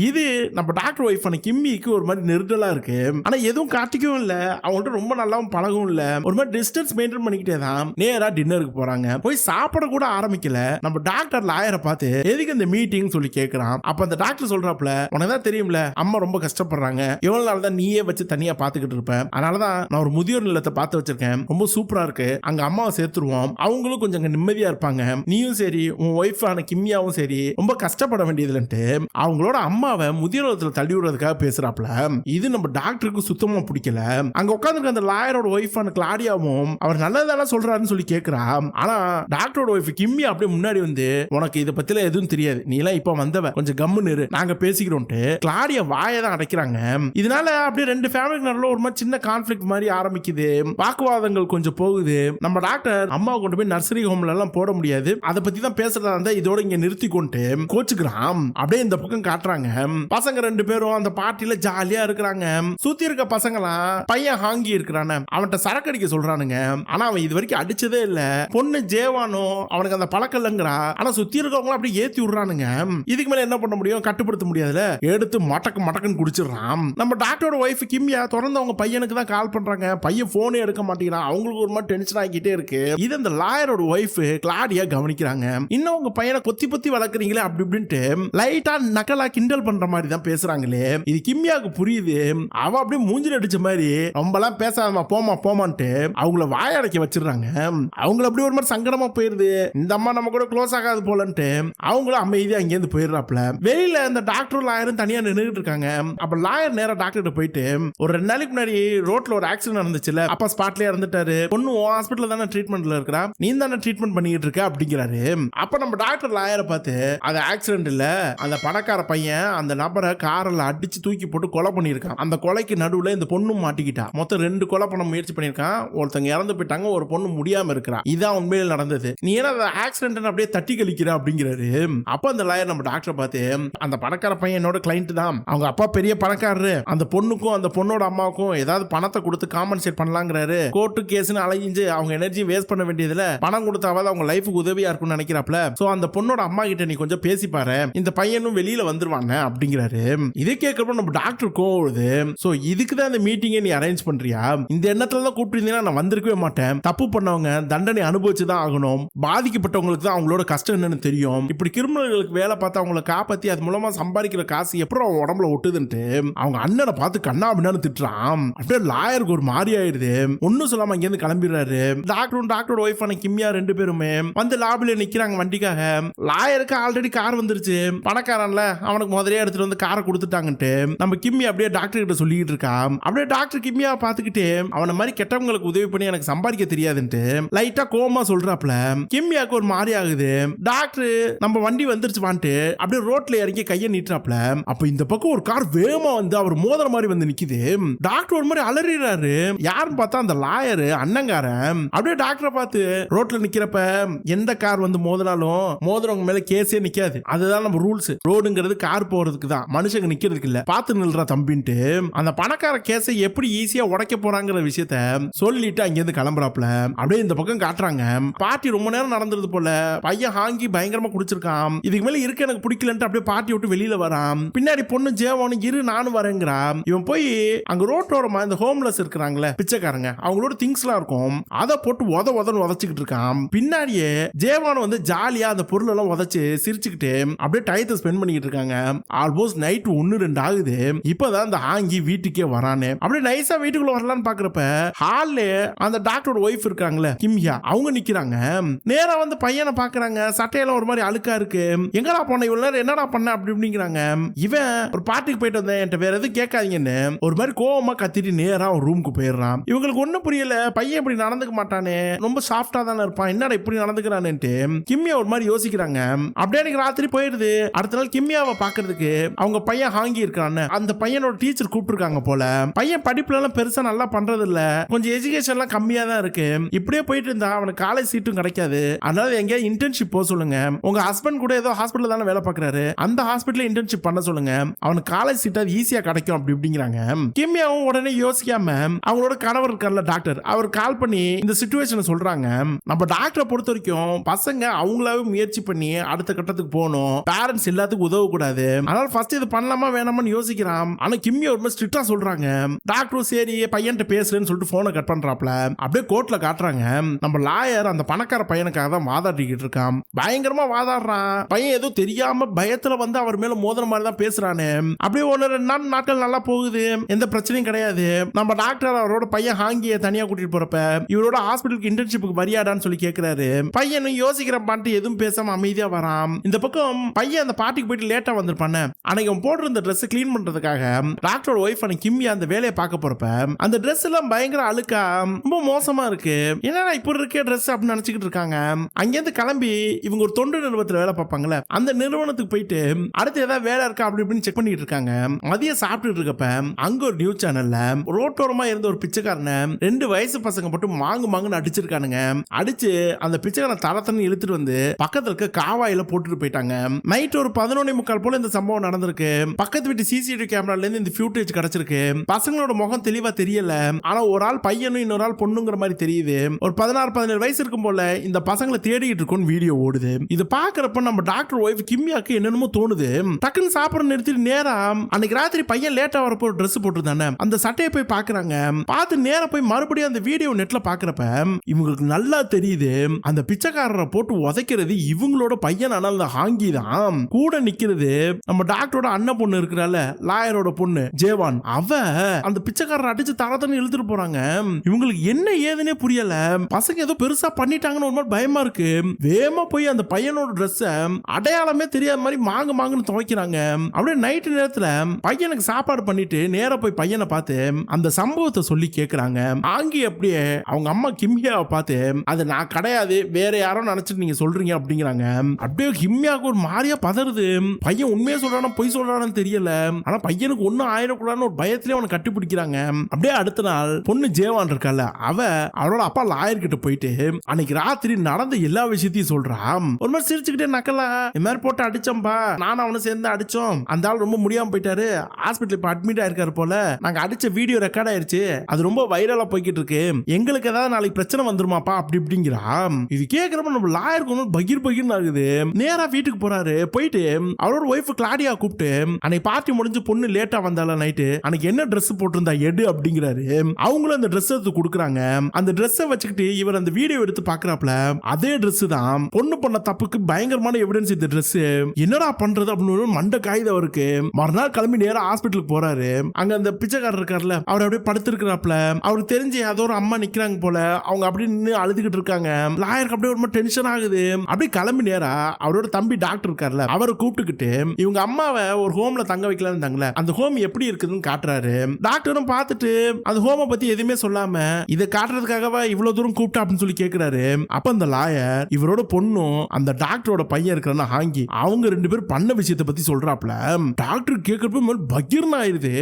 இது நம்ம டாக்டர் ஒய்ஃபான கிம்மிக்கு ஒரு மாதிரி நெருடலா இருக்கு. ஆனா எதுவும் காட்டிக்கவும் இல்ல, அவங்கள்ட்ட ரொம்ப நல்லாவும் பழகவும் இல்ல. ஒரு மாதிரி டிஸ்டன்ஸ் மெயின்டைன் பண்ணிக்கிட்டே தான் நேரா டின்னருக்கு போறாங்க. போய் சாப்பிட கூட ஆரம்பிக்கல. நம்ம டாக்டர் லாயரை பார்த்து எதுக்கு இந்த மீட்டிங் சொல்லி கேட்கறான். அப்ப அந்த டாக்டர் சொல்றாப்ல, உனக்குதான் தெரியும்ல அம்மா ரொம்ப கஷ்டப்படுறாங்க, எவ்வளவு நாள் தான் நீயே வச்சு தனியா பாத்துக்கிட்டு இருப்பேன், அதனாலதான் நான் ஒரு முதியோர் நிலத்தை பார்த்து வச்சிருக்கேன், ரொம்ப சூப்பரா இருக்கு, அங்க அம்மாவை சேர்த்துருவோம், அவங்களும் கொஞ்சம் அங்க நிம்மதியா இருப்பாங்க, நீயும் சரி உன் ஒய்ஃபான கிம்யாவும் சரி ரொம்ப கஷ்டப்பட வேண்டியதுலன்ட்டு அவங்களோட அம்மாவை முதியோரத்துல தள்ளி விடுறதுக்காக பேசுறாப்ல. இது நம்ம டாக்டருக்கு சுத்தமா பிடிக்கல. அங்க உட்காந்துருக்க அந்த லாயரோட ஒய்ஃபான கிளாடியாவும் அவர் நல்லதால சொல்றாருன்னு சொல்லி கேட்கிறா. ஆனா டாக்டரோட ஒய்ஃப் கிம்மி அப்படியே முன்னாடி வந்து, உனக்கு இதை பத்தில எதுவும் தெரியாது, நீ எல்லாம் இப்ப வந்தவ, கொஞ்சம் கம்முன்னு இரு, நாங்க பேசிக்கிறோம்ட்டு கிளாடியா வாயை தான் அடைக்கிறாங்க. இதனால அப்படியே 2 ஃபேமிலிக்கு நடுவுல ஒரு மாதிரி சின்ன கான்ஃபிளிக்ட் மாதிரி ஆரம்பிக்குது. வாக்குவாதங்கள் கொஞ்சம் போகுது. நம்ம டாக்டர் அம்மாவை கொண்டு போய் நர்சரி ஹோம்ல எல்லாம் போட முடியாது, அதை பத்தி தான் பேசுறதா இருந்தா இதோட இங்க நிறுத்தி கொண்டு கோச்சுக்கிறான். அப்படியே இந்த பக்கம் காட்டுறாங்க. பசங்க 2 பேரும் அந்த பார்ட்டில ஜாலியா இருக்கிறாங்க. சுத்தி இருக்க பசங்களாம் பையன் ஹாங்கி இருக்கிறான அவன்கிட்ட சரக்கு அடிக்க சொல்றானுங்க. ஆனா அவன் இது வரைக்கும் அடிச்சதே இல்ல. பொண்ணு ஜேவானோ அவனுக்கு அந்த பழக்கம் இல்லைங்கிறா. ஆனா சுத்தி இருக்கவங்க அப்படியே ஏத்தி விடுறானுங்க. இதுக்கு மேல என்ன பண்ண முடியும், கட்டுப்படுத்த முடியாதுல, எடுத்து மடக்குன்னு குடிச்சிடறான். நம்ம டாக்டரோட ஒய்ஃப் கிம்யா தொடர்ந்து அவங்க பையனுக்கு தான் கால் பண்றாங்க. பையன் போனே எடுக்க மாட்டேங்கிறான். அவங்களுக்கு ஒரு மாதிரி டென்ஷன் ஆகிட்டே இருக்கு. இது அந்த லாயரோட ஒய்ஃப் கிளாடியா கவனிக்கிறாங்க. இன்னும் உங்க பையனை கொத்தி பொத்தி வளர்க்குறீங்களே அப்படி இப்படின்ட்டு லைட்டா நக்கலா கிண்டல் பண்ற மாதிரி தான் பேசுறாங்களே. இது கிம்யாவுக்கு புரியுது. அவ அப்படியே மூஞ்சில அடிச்ச மாதிரி ரொம்பலாம் பேசாதமா போமான்ட்டு அவங்கள வாயடைக்க வச்சிடறாங்க. அவங்கள அப்படியே ஒரு மாதிரி சங்கடமா போயிருது. இந்த அம்மா நம்ம கூட க்ளோஸ் ஆகாது போலன்ட்டு அவங்களும் அமைதியா அங்கேருந்து போயிடுறாப்ல. வெளியில அந்த டாக்டர் லாயரும் தனியா நின்றுட்டு இருக்காங்க. அப்ப லாயர் நேரா டாக்டர் போயிட்டு, ஒரு 2 நாளைக்கு முன்னாடி ரோட்ல ஒரு ஆக்சிடென்ட் நடந்துச்சுல, அப்பா ஸ்பாட்லயே இறந்துட்டாரு, பொண்ணு ஹாஸ்பிட்டல்ல தானே ட்ரீட்மெண்ட்ல இருக்கா, நீ தானே ட்ரீட்மெண்ட் பண்ணிட்டு இருக்க அப்படிங்கிறாரு. அப்ப நம்ம டாக்டர் லாயரை பார்த்து அது ஆக்சிடென்ட் இல்ல, அந்த பணக்கார பையன் அந்த நபரை காரில் அடிச்சு தூக்கி போட்டு கொலை பண்ணியிருக்கான். அந்த கொலைக்கு நடுவுல இந்த பொண்ணும் மாட்டிக்கிட்டா. மொத்தம் 2 கொலை பண்ண முயற்சி பண்ணியிருக்கான். ஒருத்தங்க இறந்து போயிட்டாங்க, ஒரு பொண்ணு முடியாம இருக்கிறா. இதான் உண்மையில் நடந்தது. நீ ஏன்னா ஆக்சிடென்ட் அப்படியே தட்டி கழிக்கிற அப்படிங்கிறாரு. அப்ப அந்த லாயர் நம்ம டாக்டரை பார்த்து அந்த பணக்கார பையன் என்னோட கிளைண்ட் தான், அவங்க அப்பா பெரிய பணக்காரரு, அந்த பொண்ணுக்கும் அந்த பொண்ணோட அம்மாவுக்கும் ஏதாவது பணத்தை கொடுத்து காம்பன்சேட் பண்ணலாங்கிறாரு. கோர்ட்டு கேஸ்னு அலைஞ்சு அவங்க எனர்ஜி வேஸ்ட் பண்ண வேண்டியதுல பணம் கொடுத்தாவது அவங்க லைஃபுக்கு உதவியா இருக்கும்னு நினைக்கிறாப்ல. சோ அந்த பொண்ணோட அம்மா கிட்ட நீ கொஞ்சம் பேசி பாரு, இந்த பையனும் வெளியில வந்துருவாங்க அப்படிங்கிறாரு. இதை கேட்கறப்ப நம்ம டாக்டர் கோவப்படுது. சோ இதுக்கு தான் இந்த மீட்டிங்கை நீ அரேஞ்ச் பண்றியா, இந்த எண்ணத்துல தான் கூப்பிட்டு நான் வந்திருக்கவே மாட்டேன். தப்பு பண்ணவங்க தண்டனை அனுபவிச்சுதான் ஆகணும், பாதிக்கப்பட்டவங்களுக்கு தான் அவங்களோட கஷ்டம் என்னன்னு தெரியும். இப்படி கிரிமினல்களுக்கு வேலை பார்த்து அவங்களை காப்பாத்தி அது மூலமா சம்பாதிக்கிற காசு எப்படி அவங்க உடம்புல ஒட்டுதுன்ட்டு அவங்க அண்ணனை பார்த்து கண்ணா அப்படின்னு திட்டுறான். அப்படியே லாயருக்கு ஒரு மாதிரி ஆயிடுது. ஒன்னும் சொல்லாம இங்க இருந்து கிளம்பிடுறாரு. டாக்டரும் டாக்டரோட ஒய்ஃபான கிம்யா 2 பேருமே வந்து லாபில நிக்கிறாங்க வண்டிக்காக. லாயருக்கு ஆல்ரெடி கார் வந்துருச்சு, பணக்காரன்ல அவனுக்கு முதலே எடுத்துட்டு வந்து காரை கொடுத்துட்டாங்கன்ட்டு நம்ம கிம்மி அப்படியே டாக்டர் கிட்ட சொல்லிட்டு இருக்கான். அப்படியே டாக்டர் கிம்மியா பாத்துக்கிட்டு அவனை மாதிரி கெட்டவங்களுக்கு உதவி பண்ணி எனக்கு சம்பாதிக்க தெரியாதுன்ட்டு லைட்டா கோமா சொல்றாப்ல. கிம்மியாக்கு ஒரு மாதிரி ஆகுது. டாக்டர் நம்ம வண்டி வந்துருச்சு வான்ட்டு அப்படியே ரோட்ல இறங்கி கையை நீட்டுறாப்ல. அப்ப இந்த பக்கம் ஒரு கார் வேகமா வந்து அவர் மோதிர மாதிரி வந்து நிக்குது. டாக்டர் ஒரு மாதிரி அலறிறாரு. யாருன்னு பார்த்தா அந்த லாயர் அண்ணங்காரன். அப்படியே டாக்டரை பார்த்து ரோட்ல நிக்கிறப்ப எந்த கார் வந்து மோதினாலும் மோதிரவங்க மேல கேஸே நிக்காது, அதுதான் நம்ம ரூல்ஸ். ரோடுங்கிறது கார் போறதுக்கு தான், மனுஷங்க நிக்கிறதுக்கு இல்ல, பார்த்து நில்றா தம்பின்ட்டு அந்த பணக்கார கேஸை எப்படி ஈஸியா உடைக்க போறாங்கிற விஷயத்த சொல்லிட்டு அங்கிருந்து கிளம்புறாப்ல. அப்படியே இந்த பக்கம் காட்டுறாங்க. பார்ட்டி ரொம்ப நேரம் நடந்தது போல. பையன் ஹாங்கி பயங்கரமா குடிச்சிருக்கான். இதுக்கு மேல இருக்க எனக்கு பிடிக்கலன்ட்டு அப்படியே பார்ட்டி விட்டு வெளியில வரான். பின்னாடி பொண்ணு ஜேவானு இரு நானும் வரேங்கிறான். இவன் போய் அங்க ரோட்டோரமா இந்த ஹோம்லெஸ் இருக்கிறாங்களே பிச்சைக்காரங்க, அவங்களோட திங்ஸ் எல்லாம் இருக்கும், அதை போட்டு உதன்னு உதச்சிக்கிட்டு இருக்கான். பின்னாடியே ஜேவான் வந்து ஜாலியா அந்த பொருள் எல்லாம் உதச்சு சிரிச்சுக்கிட்டு அப்படியே டயத்தை ஸ்பெண்ட் பண்ணிக்கிட்டு இருக்காங்க. ஆல்மோஸ்ட் நைட் 1-2 ஆகுது. இப்பதான் அந்த ஹாங்கி வீட்டுக்கே வரானே. அப்படியே நைஸா வீட்டுக்குள்ள வரலான்னு பாக்குறப்ப ஹால்ல அந்த டாக்டரோட ஒய்ஃப் இருக்காங்களே கிம்யா, அவங்க நிக்கிறாங்க. நேரா வந்து பையனை பாக்குறாங்க. சட்டையெல்லாம் ஒரு மாதிரி அழுக்கா இருக்கு. எங்கடா போன இவ்வளவு நேரம், என்னடா பண்ண அப்படி அப்படிங்கிறாங்க. இவன் ஒரு பார்ட்டிக்கு போயிட்டு வந்தேன், என்கிட்ட வேற எதுவும் கேட்காதீங்கன்னு ஒரு மாதிரி கோவமா கத்திட்டு நேரா ஒரு ரூமுக்கு போயிடுறான். இவங்களுக்கு ஒண்ணும் புரியல, பையன் இப்படி நடந்துக்க மாட்டானே, ரொம்ப சாஃப்டா தானே இருப்பான், என்னடா இப்படி நடந்துக்கிறான்ட்டு கிம்மியா ஒரு மாதிரி யோசிக்கிறாங்க. அப்படியே எனக்கு ராத்திரி போயிடுது. அடுத்த நாள் கிம்மியாவை பாக்குறதுக்கு அவங்க பையன் ஹாங்கி இருக்கான்னு அந்த பையனோட டீச்சர் கூப்பிட்டுருக்காங்க போல. பையன் படிப்புல எல்லாம் பெருசா நல்லா பண்றது இல்ல, கொஞ்சம் எஜுகேஷன் எல்லாம் கம்மியா தான் இருக்கு. இப்படியே போயிட்டு இருந்தா அவனுக்கு காலேஜ் சீட்டும் கிடைக்காது, அதனால எங்க இன்டர்ன்ஷிப் போக சொல்லுங்க. உங்க ஹஸ்பண்ட் கூட ஏதோ ஹாஸ்பிட்டல் தானே வேலை பார்க்கறாரு, அந்த ஹாஸ்பிட்டல் இன்டர்ன்ஷிப் பண்ண சொல்லுங்க, அவனுக்கு காலேஜ் சீட் ஈஸியா கிடைக்கும் அப்படி இப்படிங்கிறாங்க. கிம்மியாவும் உடனே யோசிக்காம அவங்களோட கணவர் இருக்கார்ல டாக்டர், அவர் கால் பண்ணி இந்த சிச்சுவேஷனை சொல்றாங்க. நம்ம டாக்டரை பொறுத்த வரைக்கும் பசங்க அவங்களாவே முயற்சி பண்ணி அடுத்த கட்டத்துக்கு போகணும், பேரண்ட்ஸ் எல்லாத்துக்கும் உதவ கூடாது, அதனால ஃபர்ஸ்ட் இது பண்ணலாமா வேணாமான்னு யோசிக்கிறான். ஆனா கிம்மியா ஒரு மாதிரி ஸ்ட்ரிக்ட்டா சொல்றாங்க. டாக்டரும் சரி பையன்கிட்ட பேசுறேன்னு சொல்லிட்டு போனை கட் பண்றாப்ல. அப்படியே கோர்ட்ல காட்டுறாங்க. நம்ம லாயர் அந்த பணக்கார பையனுக்காக தான் வாதாடிக்கிட்டு இருக்கான். பயங்கரமா வாதாடுறான். பையன் ஏதோ தெரியாம பயத்துல வந்து அவர் மேல மோதிர மாதிரி தான் பேசுறானு. அப்படியே 1-2 நாட்கள் நல்லா போகுது, எந்த பிரச்சனையும் கிடையாது. நம்ம டாக்டர் அவரோட பையன் ஹாங்கிய தனியா கூட்டிட்டு போறப்ப இவரோட ஹாஸ்பிட்டலுக்கு இன்டர்ன்ஷிப்புக்கு வரியாடான்னு சொல்லி கேட்கிறாரு. பையனும் யோசிக்கிற பாட்டு எதுவும் பேசாம அமைதியா வரான். இந்த பக்கம் பையன் அந்த பார்ட்டிக்கு போயிட்டு லேட்டா வந்திருப்பானே, அன்னைக்கு அவன் போட்டிருந்த ட்ரெஸ் கிளீன் பண்றதுக்காக டாக்டரோட ஒய்ஃப் கிம்மியா அந்த வேலையை பார்க்க போறப்ப அந்த ட்ரெஸ் எல்லாம் பயங்கர அழுக்கா ரொம்ப மோசமா இருக்கு. என்னடா இப்படி இருக்கே ட்ரெஸ் அப்படின்னு நினைச்சுக்கிட்டு இருக்காங்க. அங்கேருந்து கிளம்பி இவங்க ஒரு தொண்டு நிறுவனத்தில் வேலை பார்ப்பாங்களே, அந்த நிறுவனத்துக்கு போயிட்டு அடுத்து ஏதாவது வேலை இருக்கா அப்படி இப்படின்னு செக் பண்ணிட்டு இருக்காங்க. மதியம் சாப்பிட்டுட்டு இருக்கப்ப அங்க ஒரு நியூஸ் சேனல்ல ரோட்டோரமா இருந்த ஒரு பிச்சைக்காரனை 2 வயசு பசங்க மட்டும் மாங்குன்னு அடிச்சிருக்கானுங்க. அடிச்சு அந்த பிச்சைக்காரன் தரத்தன்னு இழுத்துட்டு வந்து பக்கத்துல இருக்க காவாயில போட்டுட்டு போயிட்டாங்க. நைட் ஒரு 11:45 போல இந்த சம்பவம் நடந்திருக்கு. பக்கத்து வீட்டு சிசிடிவி கேமரால இருந்து இந்த ஃபுட்டேஜ் கிடைச்சிருக்கு. பசங்களோட முகம் தெளிவா தெரியல, ஆனா ஒரு ஆள் பையனும் இன்னொரு ஆள் பொண்ணுங்கிற மாதிரி தெரியுது. ஒரு 16-17 வயசு இருக்கும் போல இந்த பசங்களை தேடிட்டு இருக்கும் வீடியோ ஓடுது. இது பாக்குறப்ப நம்ம டாக்டர் ஒய்ஃப் கிம்மியாக்கு என்னென்னமோ தோணுது. டக்குன்னு சாப்பிட நிறுத்திட்டு நேரா அன்னைக்கு ராத்திரி பையன் லேட்டா வரப்போ ஒரு ட்ரெஸ் போட்டுருந்தானே அந்த சட்டையை போய் பாக்குறாங்க. பார்த்து நேரா போய் மறுபடியும் அந்த வீடியோ நெட்ல பாக்குறப்ப இவங்களுக்கு நல்லா தெரியுது அந்த பிச்சைக்காரரை போட்டு உதைக்கிறது இவங்களோட பையன். அந்த ஹாங்கி தான் கூட நிக்கிறது நம்ம டாக்டரோட அண்ணன் பொண்ணு இருக்கிறால லாயரோட பொண்ணு ஜேவான், அவ அந்த பிச்சைக்காரரை அடிச்சு தரத்தன்னு இழுத்துட்டு போறாங்க. இவங்களுக்கு என்ன ஏதுன்னே புரியல. பசங்க ஏதோ பெருசா பண்ணிட்டாங்கன்னு ஒரு மாதிரி பயமா இருக்கு. வேகமா போய் அந்த பையனோட ட்ரெஸ் அடையாளமே தெரியாத மாதிரி மாங்குன்னு துவைக்கிறாங்க. அப்படியே நைட்டு நேரத்துல பையனுக்கு சாப்பாடு பண்ணிட்டு நேரா போய் பையனை பார்த்து அந்த சம்பவத்தை சொல்லி கேக்குறாங்க. ஆங்கி அப்படியே அவங்க அம்மா கிம்யாவை பார்த்து அது நான் கிடையாது வேற யாரோ நினைச்சிட்டு நீங்க சொல்றீங்க அப்படிங்கிறாங்க. அப்படியே கிம்யாவுக்கு ஒரு மாதிரியா பதறுது. பையன் உண்மையா சொல்றானா பொய் சொல்றானு தெரியல. ஆனா பையனுக்கு ஒன்னும் ஆயிடக்கூடாதுன்னு ஒரு பயத்திலே அவனை கட்டி பிடிக்கிறாங்க. அப்படியே அடுத்த நாள் பொண்ணு ஜேவான் இருக்கால, அவளோட அப்பா லாயர் கிட்ட போயிட்டு அன்னைக்கு ராத்திரி நடந்த எல்லா விஷயத்தையும் சொல்றான். ஒரு மாதிரி சிரிச்சுக்கிட்டே நக்கலா இந்த மாதிரி போட்டு அடிச்சோம்பா, நானும் அவனை சேர்ந்து அடிச்சோம், அந்த ஆள் ரொம்ப முடியாம போயிட்டாரு, ஹாஸ்பிட்டல் இப்ப அட்மிட் ஆயிருக்காரு போல, நாங்க அடிச்ச வீடியோ ரெக்கார்ட் ஆயிருச்சு, அது ரொம்ப வைரலா போய்கிட்டு இருக்கு, எங்களுக்கு ஏதாவது நாளைக்கு பிரச்சனை வந்துருமாப்பா அப்படி இப்படிங்கிறான். இது கேட்கிறப்ப நம்ம லாயருக்கு பகீர் பகீர்னு ஆகுது. நேரா வீட்டுக்கு போறாரு. போயிட்டு அவரோட ஒய்ஃப் கிளாடியா கூப்பிட்டு அன்னைக்கு பார்ட்டி முடிஞ்சு பொண்ணு லேட்டா வந்தால நைட்டு, அன்னைக்கு என்ன ட்ரெஸ் போட்டிருந்தா எடு அப்படிங்கிறாரு. அவங்களும் அந்த ட்ரெஸ் எடுத்து கொடுக்குறாங்க. அந்த ட்ரெஸ்ஸை வச்சுக்கிட்டு இவர் அந்த வீடியோ எடுத்து பாக்குறாப்ல, அதே ட்ரெஸ் தான் பொண்ணு பண்ண தப்புக்கு பயங்கரமான எவிடன்ஸ் இந்த ட்ரெஸ். என்னடா பண்றது அப்படின்னு மண்ட காயுது அவருக்கு. மறுநாள் கிளம்பி நேரா ஹாஸ்பிட்டலுக்கு போறாரு. அங்க அந்த பிச்சைக்காரர் இருக்கார்ல, அவர் அப்படியே படுத்திருக்கிறாப்ல. அவருக்கு தெரிஞ்சு ஏதோ ஒரு அம்மா நிக்கிறாங்க போல, அவங்க அப்படி நின்று அழுதுகிட்டு இருக்காங்க. லாயருக்கு அப்படியே ஒரு டென்ஷன் ஆகுது. அப்படி கிளம்பி நேரா அவரோட தம்பி டாக்டர் இருக்கார்ல, அவரை கூப்பிட்டுக்கிட்டு இவங்க அம்மாவை ஒரு ஹோம்ல தங்க வைக்கலாம் இருந்தாங்களே, அந்த ஹோம் எப்படி இருக்குதுன்னு காட்டுறாரு. டாக்டரும் பார்த்துட்டு அந்த ஹோமை பத்தி எதுவுமே சொல்லாம இதை காட்டுறதுக்காகவா இவ்வளவு தூரம் கூப்பிட்டா அப்படின்னு சொல்லி கேட்கிறாரு. அப்ப அந்த லாயர் இவரோட பொண்ணும் அந்த டாக்டரோட பையன் இருக்கிற ஹாங்கி, அவங்க ரெண்டு பேரும் பண்ண விஷயத்தை பத்தி சொல்றாப்ல. டாக்டர் கேட்கறப்ப பகீர்னு ஆயிருது.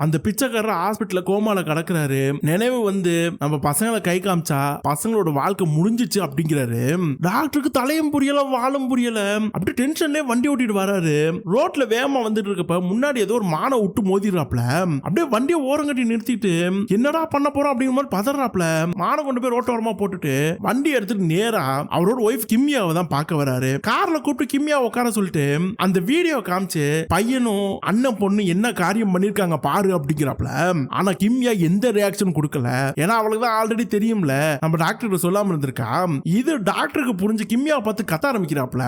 அந்த பிச்சைக்காரர் ஹாஸ்பிட்டல்ல கோமால கிடக்குறாரு. நினைவு வந்து நம்ம பசங்களை கை காமிச்சா பசங்களோட வாழ்க்கை முடிஞ்சிச்சு அப்படிங்கிறாரு. டாக்டருக்கு தலையும் புரியல வாழும் புரியல. அப்படி டென்ஷன்லயே வண்டி ஓட்டிட்டு வராரு. ரோட்ல வேகமா வந்துட்டு இருக்கப்ப முன்னாடி ஏதோ ஒரு மானை விட்டு மோதிடுறாப்ல. அப்படியே வண்டியை ஓரங்கட்டி நிறுத்திட்டு என்னடா பண்ண போறோம் அப்படிங்கிற மாதிரி பதறாப்ல. மானை கொண்டு போய் ரோட்டோரமா போட்டுட்டு வண்டி எடுத்துட்டு நேரா அவரோட ஒய்ஃப் கிம்யாவை தான் பார்க்க வராரு. கார்ல கூப்பிட்டு கிம்யா உட்கார சொல்லிட்டு அந்த வீடியோ காமிச்சு பையனும் அண்ணன் பொண்ணு என்ன காரியம் பண்ணிருக்காங்க பாரு அப்படிங்கிறாப்ல. ஆனா கிம்யா எந்த ரியாக்ஷன் கொடுக்கல. ஏன்னா அவளுக்கு தான் ஆல்ரெடி தெரியும்ல, நம்ம டாக்டர் சொல்லாம இருந்திருக்கா. இது டாக்டருக்கு புரிஞ்சு கிம்யா பார்த்து கத்த ஆரம்பிக்கிறாப்ல.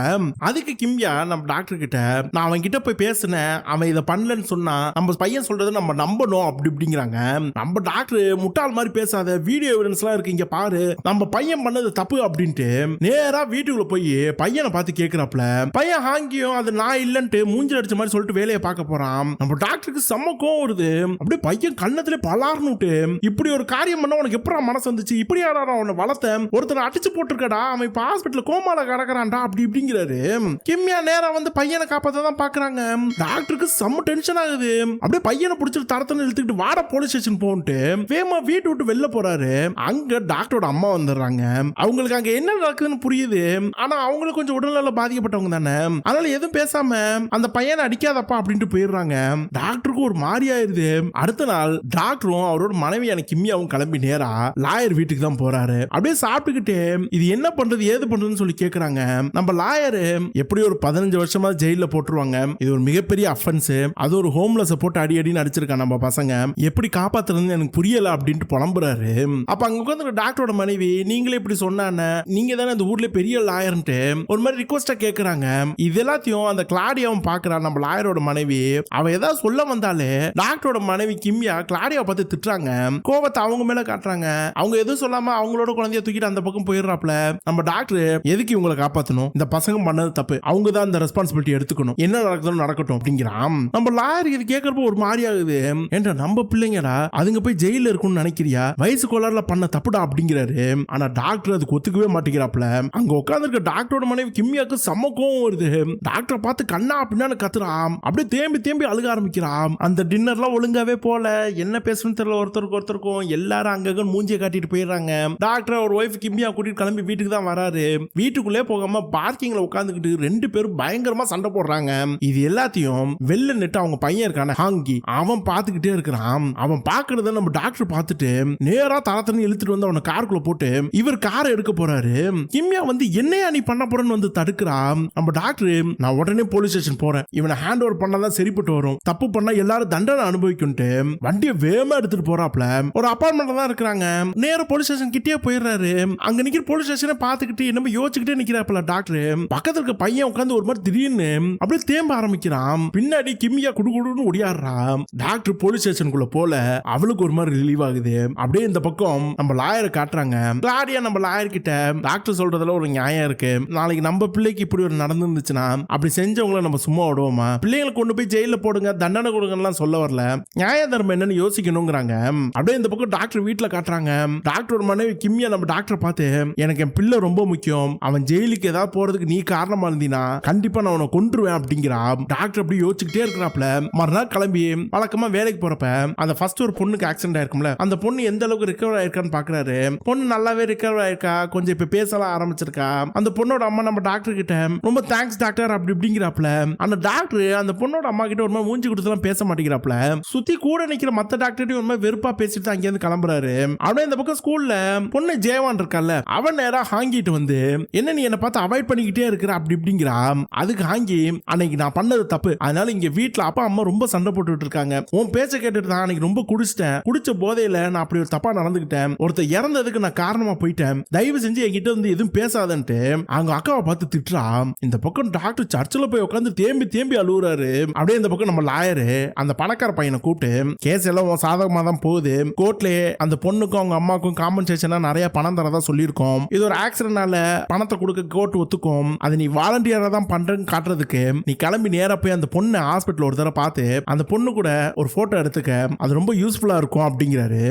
அதுக்கு கிம்யா நம்ம டாக்டர் கிட்ட நான் அவன் கிட்ட போய் பேசினேன், அவன் இதை பண்ணலன்னு சொன்னா நம்ம பையன் சொல்றதை நம்ம நம்பணும் அப்படி இப்படிங்கிறாங்க. நம்ம டாக்டர் முட்டாள் மாதிரி பேசாத, வீடியோ எவிடன்ஸ் எல்லாம் இருக்கு இங்க பாரு, நம்ம பையன் பண்ணது தப்பு அப்படின்ட்டு நேரா வீட்டுக்குள்ள போய் பையனை பார்த்து கேட்கிறாப்ல. பையன் ஹாங்கியும் அது நான் இல்லன்ட்டு மூஞ்சி அடிச்ச மாதிரி சொல்லிட்டு வேலையை பார்க்க போறான். நம்ம டாக்டருக்கு செம்ம கோவம் வருது. அப்படியே பையன் கண்ணத்துல பலார்னுட்டு இப்படி ஒரு காரியம் பண்ண உனக்கு எப்படா மனசு வந்துச்சு, இப்படி ஆடா உன்னை வளர்த்த, ஒருத்தனை அடிச்சு போட்டிருக்கடா, அவன் இப்ப ஹாஸ்பிட்டல் கோமால கிடக்குறான்டா அப்படி இப்படிங்கிறாரு. கிம்யா நேரா வந்து பையனை காப்பாத்த தான் பாக்குறாங்க. டாக்டருக்கு செம்ம டென்ஷன் ஆகுது. அப்படியே பையனை பிடிச்சிட்டு தரத்தனை இழுத்துக்கிட்டு வாட போலீஸ் ஸ்டேஷன் போன்ட்டு வேமா வீட்டு விட்டு வெளில போறாரு. அங்க டாக்டரோட அம்மா வந்துடுறாங்க. அவங்களுக்கு அங்க என்ன நடக்குதுன்னு புரியுது. ஆனா அவங்களுக்கு கொஞ்சம் உடல்நல பாதிக்கப்பட்டவங்க தானே, அதனால எதுவும் பேசாம அந்த பையனை அடிக்காதப்பா அப்படின்ட்டு போயிடுறாங்க. டாக்டருக்கு ஒரு மாதிரி ஆயிருது. அடுத்த நாள் டாக்டரும் அவரோட மனைவியான கிம்யாவும் கிளம்பி நேரா லாயர் வீட்டுக்கு தான் போறாரு. அப்படியே சாப்பிட்டுக்கிட்டு இது என்ன பண்றது ஏது பண்றதுன்னு சொல்லி கேக்குறாங்க. நம்ம லாயரு எப்படி ஒரு 15 வருஷமா ஜெயில போட்டுருவாங்க, இது ஒரு மிகப்பெரிய அஃபென்ஸ், அது ஒரு ஹோம்லெஸ் போட்டு அடி அடின்னு அடிச்சிருக்காங்க நம்ம பசங்க, எப்படி காப்பாத்துறதுன்னு எனக்கு புரியல அப்படின்ட்டு புலம்புறாரு. அப்ப அங்க உட்கார்ந்து டாக்டரோட மனைவி நீங்களே இப்படி சொன்னானே, நீங்க தானே இந்த ஊர்ல பெரிய லாயர்ன்ட்டு ஒரு மாதிரி ரிக்வெஸ்டா கேக்குறாங்க. இது எல்லாத்தையும் அந்த கிளாடியாவும் பாக்குறான் நம்ம லாயரோட மனைவி. அவ ஏதாவது சொல்ல வந்தாலே டாக்டரோட மனைவி கிம்யா கிளாடியாவை பார்த்து திட்டுறாங்க, கோவத்தை அவங்க மேல காட்டுறாங்க. அவங்க எதுவும் சொல்லாம அவங்களோட குழந்தைய தூக்கிட்டு அந்த பக்கம் போயிடுறாப்ல. நம்ம டாக்டர் எதுக்கு இவங்களை காப்பாத்தணும், இந்த பசங்க பண்ணது தப்பு, அவங்க தான் இந்த ரெஸ்பான்சிபிலிட்டி எடுத்துக்கணும், என்ன நடக்குதுன்னு நடக்கட்டும் அப்படிங்கிறான். நம்ம லாயர் இது கேட்கறப்ப ஒரு மாதிரி ஆகுது. என்ற நம்ம பிள்ளைங்கடா அதுங்க போய் ஜெயில இருக்கும்னு நினைக்கிறியா, வயசு கோளாறுல பண்ண தப்புடா அப்படிங்கிறாரு. ஆனா டாக்டர் அதுக்கு ஒத்துக்கவே மாட்டேங்கிறாப்ல. அங்க உட்கார்ந்துருக்க டாக்டரோட மனைவி கிம்யாக்கு செம்ம கோவம் வருது. டாக்டரை பார்த்து கண்ணா அப்படின்னு கத்துறான். அப்படியே தேம்பி தேம்பி அழுக ஆரம்பிக்கிறான். அந்த டின்னர்லாம் ஒழுங்காவே போல, என்ன பேசணும்னு தெரியல ஒருத்தருக்கும். எல்லாரும் அங்கங்க மூஞ்சியை காட்டிட்டு போயிடுறாங்க. டாக்டர் ஒரு ஒய்ஃப் கிம்யா கூட்டிட்டு கிளம்பி வீட்டுக்கு தான் வராரு. வீட்டுக்குள்ளே போகாம பார்க்கிங்ல உட்கார்ந்துக்கிட்டு ரெண்டு பேரும் பயங்கரமா சண்டை போடுறாங்க. இது எல்லாத்தையும் வெளில நிட்டு அவங்க பையன் இருக்கான ஹாங்கி அவன் பார்த்துக்கிட்டே இருக்கிறான். அவன் பாக்குறத நம்ம டாக்டர் பார்த்துட்டு நேரா தரத்தனி இழுத்துட்டு வந்து அவனை காருக்குள்ள போட்டு இவர் காரை எடுக்க போறாரு. கிம்யா வந்து என்னையா நீ பண்ண போறன்னு வந்து தடுக்கிறான். நம்ம டாக்டர் நான் உடனே போலீஸ் ஸ்டேஷன் போறேன், இவனை ஹேண்ட் ஓவர் பண்ணாதான் சரிப்பட்டு வரும், தப்பு பண்ணா எல்லாரும் தண்டனை அனுபவிக்கும்ட்டு வண்டியை வேகமா எடுத்துட்டு போறாப்ல. ஒரு அபார்ட்மெண்ட்ல தான் இருக்கிறாங்க. நேரா போலீஸ் ஸ்டேஷன் கிட்டே போயிடுறாரு. அங்க நிக்கிற போலீஸ் ஸ்டேஷனை பார்த்துக்கிட்டு என்னமோ யோசிச்சுக்கிட்டே நிக்கிறாப்ல டாக்டர். பக்கத்துல இருக்க பையன் உட்காந்து ஒரு மாதிரி திடீர்னு அப்படியே தேம்ப ஆரம்பிக்கிறான். பின்னாடி கிம்யா குடுகுடுன்னு ஓடியாடுறான். டாக்டர் போலீஸ் ஸ்டேஷனுக்குள்ள போல அவளுக்கு ஒரு மாதிரி ரிலீவ் ஆகுது. அப்படியே இந்த பக்கம் நம்ம லாயரை காட்டுறாங்க. கிளாடியா நம்ம லாயர் கிட்ட டாக்டர் சொல்றதுல ஒரு நியாயம் இருக்கு, நாளைக்கு நம்ம பிள்ளைக்கு இப்படி ஒரு நடந்துருந்துச்சுன்னா அப்படி செஞ்சவங்கள நம்ம சும்மா விடுவோமா, பிள்ளைங்களை கொண்டு போய் ஜெயில போடுங்க தண்டனை கொடுங்கலாம் சொல்ல வரல, நியாய தர்மம் என்னன்னு யோசிக்கணுங்கிறாங்க. அப்படியே இந்த பக்கம் டாக்டர் வீட்டுல காட்டுறாங்க. டாக்டரோட மனைவி கிம்மியா நம்ம டாக்டரை பார்த்து எனக்கு என் பிள்ளை ரொம்ப முக்கியம், அவன் ஜெயிலுக்கு ஏதாவது போறதுக்கு நீ காரணமா இருந்தீனா கண்டிப்பா நான் உன்னை கொன்றுவேன் அப்படிங்கிறா. டாக்டர் அப்படி யோசிச்சுக்கிட்டே இருக்கிறாப்ல. மறுநாள் கிளம்பி வழக்கமா வேலைக்கு போறப்ப அந்த ஃபர்ஸ்ட் ஒரு பொண்ணுக்கு ஆக்சிடென்ட் ஆயிருக்கும்ல, அந்த பொண்ணு எந்த அளவுக்கு ரிகவர் ஆயிருக்கான்னு பாக்குறாரு. பொண்ணு நல்லாவே ரிகவர் ஆயிருக்கா, கொஞ்சம் இப்ப பேசலாம் ஆரம்பிச்சிருக்கா. அந்த பொண்ணோட அம்மா நம்ம டாக்டர் கிட்ட ரொம்ப தேங்க்ஸ் டாக்டர் அப்படி இப்படிங்கிறாப்ல. அந்த டாக்டர் அந்த பொண்ணோட அம்மா கிட்ட ஒரு மாதிரி மூஞ்சி கொடுத்துலாம் பேச மாட்டேங்கிறாப்ல. சுத்தி கூட நிக்கிற மத்த டாக்டர் ஒரு மாதிரி வெறுப்பா பேசிட்டு அங்க இருந்து கிளம்புறாரு. அப்படியே இந்த பக்கம் ஸ்கூல்ல பொண்ணு ஜெயவான் இருக்கால, அவன் நேரா ஹாங்கிட்டு வந்து என்ன நீ என்ன பார்த்து அவாய்ட் பண்ணிக்கிட்டே இருக்கிற அப்படி இப்படிங்கிறா. அதுக்கு ஹாங்கி அன்னைக்கு நான் பண்ணது தப்பு, அதனால இங்க வீட்டுல அப்பா அம்மா ரொம்ப சண்டை போட்டுட்டு இருக்காங்க, உன் பேச்ச கேட்டுட்டு தான் அன்னைக்கு ரொம்ப குடிச்சிட்டேன், குடிச்ச போதையில நான் அப்படி ஒரு தப்பா நடந்துகிட்டேன், ஒருத்தர் இறந்ததுக்கு நான் காரணமா போயிட்டேன், தயவு செஞ்சு என்கிட்ட வந்து எதுவும் பேசாதன்ட்டு அவங்க அக்காவை பார்த்து திட்டுறா. இந்த பக்கம் டாக்டர் சர்ச்சில் போய் உட்காந்து தேம்பி தேம்பி அழுகுறாரு. அப்படியே இந்த பக்கம் நம்ம லாயரு அந்த பணக்கார பையனை கூப்பிட்டு கேஸ் எல்லாம் சாதகமா தான் போகுது, கோர்ட்ல அந்த பொண்ணுக்கும் அவங்க அம்மாக்கும் காம்பன்சேஷனா நிறைய பணம் தரதா சொல்லியிருக்கோம், இது ஒரு ஆக்சிடென்ட்னால பணத்தை கொடுக்க கோர்ட் ஒத்துக்கும், அது நீ வாலண்டியரா தான் பண்றேன்னு காட்டுறதுக்கு நீ கிளம்பி நேரா போய் அந்த பொண்ணு ஹாஸ்பிட்டல் ஒரு தடவை பார்த்து அந்த பொண்ணு கூட ஒரு போட்டோ எடுத்துக்க, அது ரொம்ப யூஸ்ஃபுல்லா இருக்கும் அப்படிங்கிறாரு.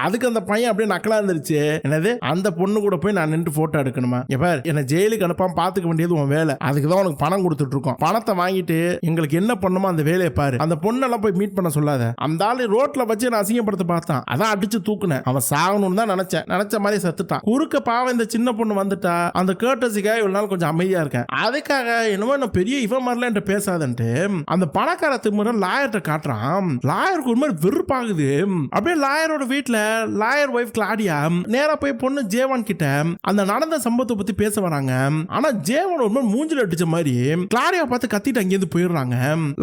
அதுக்கு அந்த பையன் அப்படியே நக்கலா இருந்துருச்சு. என்னது அந்த பொண்ணு கூட போய் நான் நின்று போட்டோ எடுக்கணுமா, எவர் என்ன ஜெயிலுக்கு அனுப்பாம பாத்துக்க வேண்டியது உன் வேலை, அதுக்கு தான் உனக்கு பணம் கொடுத்துட்டு இருக்கோம், பணத்தை வாங்கிட்டு எங்களுக்கு என்ன பண்ணுமோ அந்த வேலையை பாரு, அந்த பொண்ணெல்லாம் போய் மீட் பண்ண சொல்லாத. அந்த ஆளு ரோட்ல வச்சு நான் அசிங்கப்படுத்த பார்த்தான், அதான் அடிச்சு தூக்குனேன், அவன் சாகணும்னு தான் நினைச்சேன், நினைச்ச மாதிரி செத்துட்டான். குறுக்க பாவம் இந்த சின்ன பொண்ணு வந்துட்டா, அந்த கேர்டசிக்காக இவ்வளவு நாள் கொஞ்சம் அமைதியா இருக்கேன், அதுக்காக என்னமோ என்ன பெரிய இவன் மாதிரிலாம் என்கிட்ட பேசாதன்ட்டு அந்த பணக்கார திமுறை லாயர்கிட்ட காட்டுறான். லாயருக்கு ஒரு மாதிரி வெறுப்பாகுது. அப்படியே லாயரோட வீட்டுல லாயர் ஒய்ஃப் கிளாடியா நேரா போய் பொண்ணு ஜேவான் கிட்ட அந்த நடந்த சம்பவத்தை பத்தி பேச வராங்க. ஆனா ஜேவான் ஒரு மாதிரி மூஞ்சில அடிச்ச மாதிரி கிளாடியா பார்த்து கத்திட்டு அங்கேருந்து போயிடுறாங்க.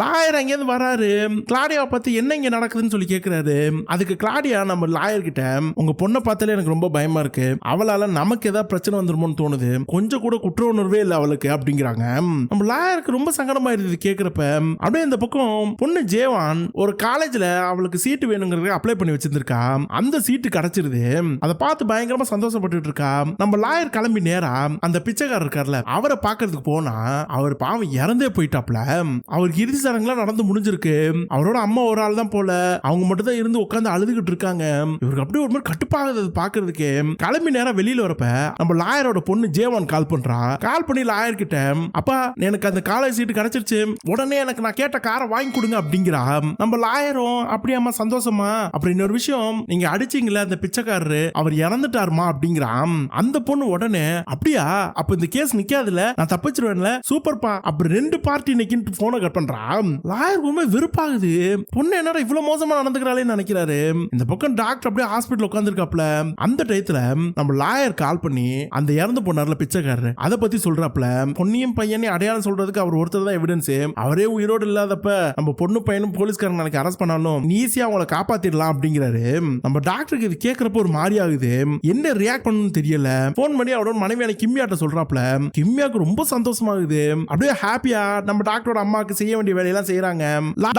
லாயர் அங்கேருந்து வராரு, கிளாடியா பார்த்து என்ன இங்க நடக்குதுன்னு சொல்லி கேட்கிறாரு. அதுக்கு கிளாடியா நம்ம லாயர் கிட்ட உங்க பொண்ணை பார்த்தாலே எனக்கு ரொம்ப பயமா இருக்கு, அவளால நமக்கு ஏதாவது பிரச்சனை வந்துருமோன்னு தோணுது, கொஞ்சம் கூட குற்ற உணர்வே இல்லை அவளுக்கு அப்படிங்கிறாங்க. நம்ம லாயருக்கு ரொம்ப சங்கடமா இருந்தது கேட்கிறப்ப. அப்படியே இந்த பக்கம் பொண்ணு ஜேவான் ஒரு காலேஜ்ல அவளுக்கு சீட்டு வேணுங்கிறத அப்ளை பண்ணி வச்சிருந்திருக்கா, அந்த சீட்டு கிடைச்சிருது. அதை பார்த்து பயங்கரமா சந்தோஷப்பட்டு இருக்கா. நம்ம லாயர் கிளம்பி நேரா அந்த பிச்சைக்காரர் இருக்கார்ல அவரை பாக்குறதுக்கு போனா அவர் பாவம் இறந்தே போயிட்டாப்ல. அவருக்கு இறுதி சடங்குலாம் நடந்து முடிஞ்சிருக்கு. அவரோட அம்மா ஒரு ஆள் தான் போல, அவங்க மட்டும் தான் இருந்து உட்காந்து அழுதுகிட்டு இருக்காங்க. இவருக்கு அப்படியே ஒரு மாதிரி கட்டுப்பாகுது பாக்குறதுக்கு. கிளம்பி நேரம் வெளியில வரப்ப நம்ம லாயரோட பொண்ணு ஜேவான் கால் பண்றா. கால் பண்ணி லாயர் கிட்ட அப்பா எனக்கு அந்த காலேஜ் சீட்டு கிடைச்சிருச்சு, உடனே எனக்கு நான் கேட்ட காரை வாங்கி கொடுங்க அப்படிங்கிறா. நம்ம லாயரும் அப்படியாமா சந்தோஷமா, அப்புறம் இன்னொரு விஷயம் நீங்க அடிச்சீங்களே அந்த பிச்சைக்காரரு அவர் இறந்துட்டாருமா அப்படிங்கிறான். அந்த பொண்ணு உடனே அப்படியா, அப்ப இந்த கேஸ் நிக்காதுல, நான் தப்பிச்சிருவேன்ல, சூப்பர்ப்பா, அப்புறம் ரெண்டு பார்ட்டி நிக்கின்னு போனை கட் பண்றான். லாயர் ரொம்ப வெறுப்பாகுது, பொண்ணு என்னடா இவ்வளவு மோசமா நடந்துக்கிறாளேன்னு நினைக்கிறாரு. இந்த பக்கம் டாக்டர் அப்படியே ஹாஸ்பிட்டல் உட்காந்துருக்காப்ல. அந்த டயத்துல நம்ம லாயர் கால் பண்ணி அந்த இறந்து போனார்ல பிச்சைக்காரரு அதை பத்தி சொல்றாப்ல. பொண்ணையும் பையனையும் அடையாளம் சொல்றதுக்கு அவர் ஒருத்தர் தான் எவிடன்ஸ், அவரே உயிரோடு இல்லாதப்ப நம்ம பொண்ணு பையனும் போலீஸ்காரங்க நாளைக்கு அரெஸ்ட் பண்ணாலும் ஈஸியா அவங்களை காப்பாத்திடலாம் அப்படிங்கிறாரு. நம்ம டாக்டருக்கு இது கேட்கறப்ப ஒரு மாதிரி ஆகுது, என்ன ரியாக்ட் பண்ணணும்னு தெரியல. போன் பண்ணி அவரோட மனைவியான கிம்மியாட்ட சொல்றாப்ல. கிம்மியாக்கு ரொம்ப சந்தோஷமாகுது, அப்படியே ஹாப்பியா நம்ம டாக்டரோட அம்மாவுக்கு செய்ய வேண்டிய வேலையெல்லாம் செய்யறாங்க.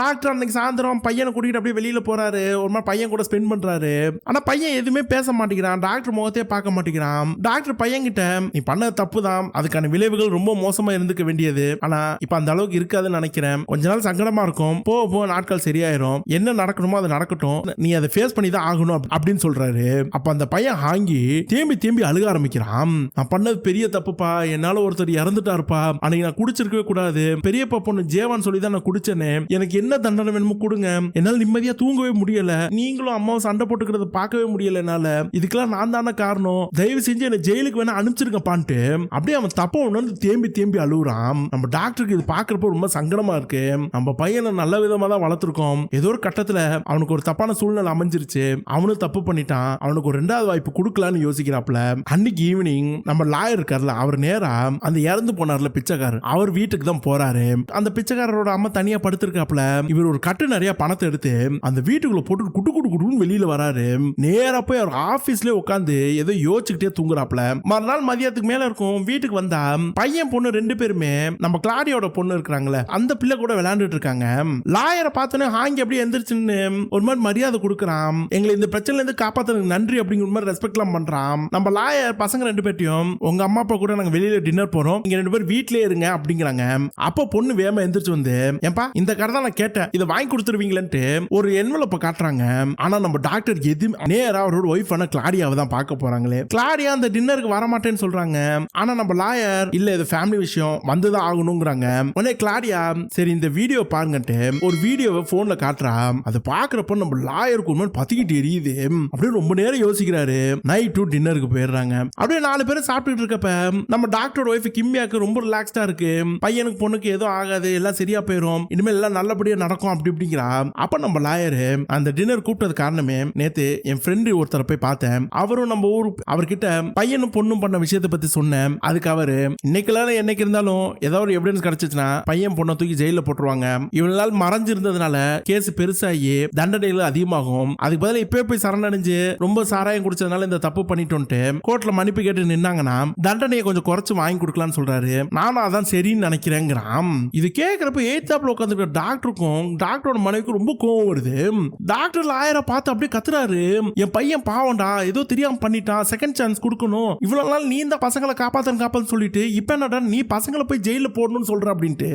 டாக்டர் அன்னைக்கு சாயந்தரம் பையனை கூட்டிட்டு அப்படியே வெளியில போறாரு, ஒரு மாதிரி பையன் கூட ஸ்பெண்ட் பண்றாரு. ஆனா பையன் எதுவுமே பேச மாட்டேங்கிறான், டாக்டர் முகத்தையே பார்க்க மாட்டேங்கிறான். டாக்டர் பையன் கிட்ட நீ பண்ணது தப்பு தான், அதுக்கான விளைவுகள் ரொம்ப மோசமா இருந்துக்க வேண்டியது, ஆனா இப்ப அந்த அளவுக்கு இருக்காதுன்னு நினைக்கிறேன், கொஞ்ச நாள் சங்கடமா இருக்கும், போக போக நாட்கள் சரியாயிரும், என்ன நடக்கணுமோ அது நடக்கட்டும், நீ அதை ஃபேஸ் பண்ணி தான் ஆகணும் அப்படின்னு சொல்றாரு. அப்ப அந்த பையன் ஹாங்கி தேம்பி தேம்பி அழுக ஆரம்பிக்கிறான். நான் பண்ணது பெரிய தப்புப்பா, என்னால ஒருத்தர் இறந்துட்டாருப்பா, அன்னைக்கு நான் குடிச்சிருக்கவே கூடாது, பெரியப்பா பொண்ணு ஜேவான் சொல்லி தான் நான் குடிச்சேனே, எனக்கு என்ன தண்டனை வேணுமோ கொடுங்க, என்னால நிம்மதியா தூங்கவே முடியல, நீங்களும் அம்மாவும் சண்டை போட்டுக்கிறத பார்க்கவே முடியல என்னால, இதுக்கெல்லாம் நான் தானே காரணம், தயவு செஞ்சு என்ன ஜெயிலுக்கு வேணா அனுப்பிச்சிருக்கப்பான்ட்டு அப்படியே அவன் தப்ப உணர்ந்து தேம்பி தேம்பி அழுகுறான். நம்ம டாக்டருக்கு இது பாக்குறப்ப ரொம்ப சங்கடமா இருக்கு. நம்ம பையனை நல்ல விதமா தான் வளர்த்துருக்கோம், ஏதோ ஒரு கட்டத்துல அவனுக்கு ஒரு தப்பான சூழ்நிலை அமைஞ்சிருச்சு, அவனும் தப்பு பண்ணிட்டான், அவனுக்கு ஒரு ரெண்டாவது வாய்ப்பு கொடுக்கலான்னு யோசிக்கிறாப்ல. அன்னைக்கு ஈவினிங் நம்ம லாயர் இருக்கார்ல அவர் நேரா அந்த இறந்து போனார்ல பிச்சைக்காரர் அவர் வீட்டுக்கு தான் போறாரு. அந்த பிச்சைக்காரரோட அம்மா தனியா படுத்திருக்காப்ல. இவர் ஒரு கட்டு நிறைய பணத்தை எடுத்து அந்த வீட்டுக்குள்ள போட்டு குட்டு குட்டு குட்டுன்னு வெளியில வராரு. நேரா போய் அவர் ஆபீஸ்ல உட்காந்து ஏதோ யோசிச்சுக்கிட்டே தூங்குறாப்ல. மறுநாள் மதியத்துக்கு மேல இருக்கும், வீட்டுக்கு வந்தா பையன் பொண்ணு ரெண்டு பேருமே நம்ம கிளாடியோட பொண்ணு இருக்கிறாங்களே அந்த பிள்ளை கூட விளையாண்டுட்டு இருக்காங்க. லாயரை பார்த்தோன்னே ஹாங்கி அப்படியே எந்திரிச்சுன்னு ஒரு மாதிரி மரியாதை கொடுக்கறான், எங்களை இந்த பிரச்சனைல இருந்து காப்பாத்துறதுக்கு நன்றி அப்படிங்கிற மாதிரி ரெஸ்பெக்ட் எல்லாம் பண்றான். நம்ம லாயர் பசங்க ரெண்டு பேர்ட்டையும் உங்க அம்மா அப்பா கூட நாங்க வெளியில டின்னர் போறோம், நீங்க ரெண்டு பேரும் வீட்லயே இருங்க அப்படிங்கிறாங்க. அப்ப பொண்ணு வேகமா எந்திரிச்சு வந்து ஏன்பா இந்த கடை தான் நான் கேட்டேன், இதை வாங்கி கொடுத்துருவீங்களேன்ட்டு ஒரு என்வலப்ப காட்டுறாங்க. ஆனா நம்ம டாக்டர் எது நேரா அவரோட ஒய்ஃப் ஒய்ஃபான கிளாடியாவை தான் பார்க்க போறாங்களே. கிளாடியா அந்த டின்னருக்கு வரமாட்டேன்னு சொல்றாங்க. ஆனா நம்ம லாயர் இல்ல இது ஃபேமிலி விஷயம் வந்துதான் ஆகணுங்கிறாங்க. உடனே கிளாடியா சரி இந்த வீடியோ பாருங்கட்டு ஒரு வீடியோவை போன்ல காட்டுறா. அதை பாக்குறப்ப நம்ம லாயருக்கு ஒரு மாதிரி பத்திக்கிட்டு எரியுது. அப்படியே ரொம்ப நேரம் யோசிக்கிறாரு. நைட் டின்னருக்கு போயிடுறாங்க. அப்படியே 4 பேரும் சாப்பிட்டுட்டு இருக்கப்ப நம்ம டாக்டரோட ஒய்ஃப் கிம்மியாக்கு ரொம்ப ரிலாக்ஸ்டா இருக்கு. பையனுக்கு பொண்ணுக்கு ஏதோ ஆகாது, எல்லாம் சரியா போயிடும், இனிமேல் எல்லாம் நல்லபடியா நடக்கும் அப்படி இப்படிங்கிறா. அப்ப நம்ம லாயரு அந்த டின்னர் கூப்பிட்டது காரணமே நேத்து என் ஃப்ரெண்டு ஒருத்தரை போய் பார்த்தேன். அவரும் நம்ம ஊர் அவர்கிட்ட பையனும் பொண்ணும் பண்ண விஷயத்தை பத்தி சொன்னேன். அதுக்கு அவரு இன்னைக்குலாம் என்னைக்கு இருந்தாலும் ஏதாவது ஒரு எவிடன்ஸ் கிடைச்சிச்சுன்னா பையன் பொண்ணை தூக்கி ஜெயில போட்டுருவாங்க. இவ்வளவு நாள் மறைஞ்சிருந்ததுனால கேஸ் பெருசாகி தண்டனைகள் அதிகமாகும். அதுக்கு பதில் இப்பவே போய் சரணடைஞ்சு ரொம்ப சாராயம் குடிச்சதுனால இந்த தப்பு பண்ணிட்டோன்ட்டு கோர்ட்ல மன்னிப்பு கேட்டு நின்னாங்கன்னா தண்டனையை கொஞ்சம் குறைச்சு வாங்கி கொடுக்கலாம்னு சொல்றாரு. நானும் அதான் சரின்னு நினைக்கிறேங்கிறான். இது கேட்கிறப்ப எய்த்தாப்ல உட்காந்துருக்க டாக்டருக்கும் டாக்டரோட மனைவிக்கும் ரொம்ப கோவம் வருது. டாக்டர் லாயரை பார்த்து அப்படியே கத்துறாரு. என் பையன் பாவம்டா, ஏதோ தெரியாம பண்ணிட்டான், செகண்ட் சான்ஸ் கொடுக்கணும். இவ்வளவு நாள் நீ இந்த பசங்களை காப்பாத்து சொல்லிட்டு இப்ப என்னடா நீ பசங்களை போய் ஜெயில போடணும்னு சொல்ற அப்படின்ட்டு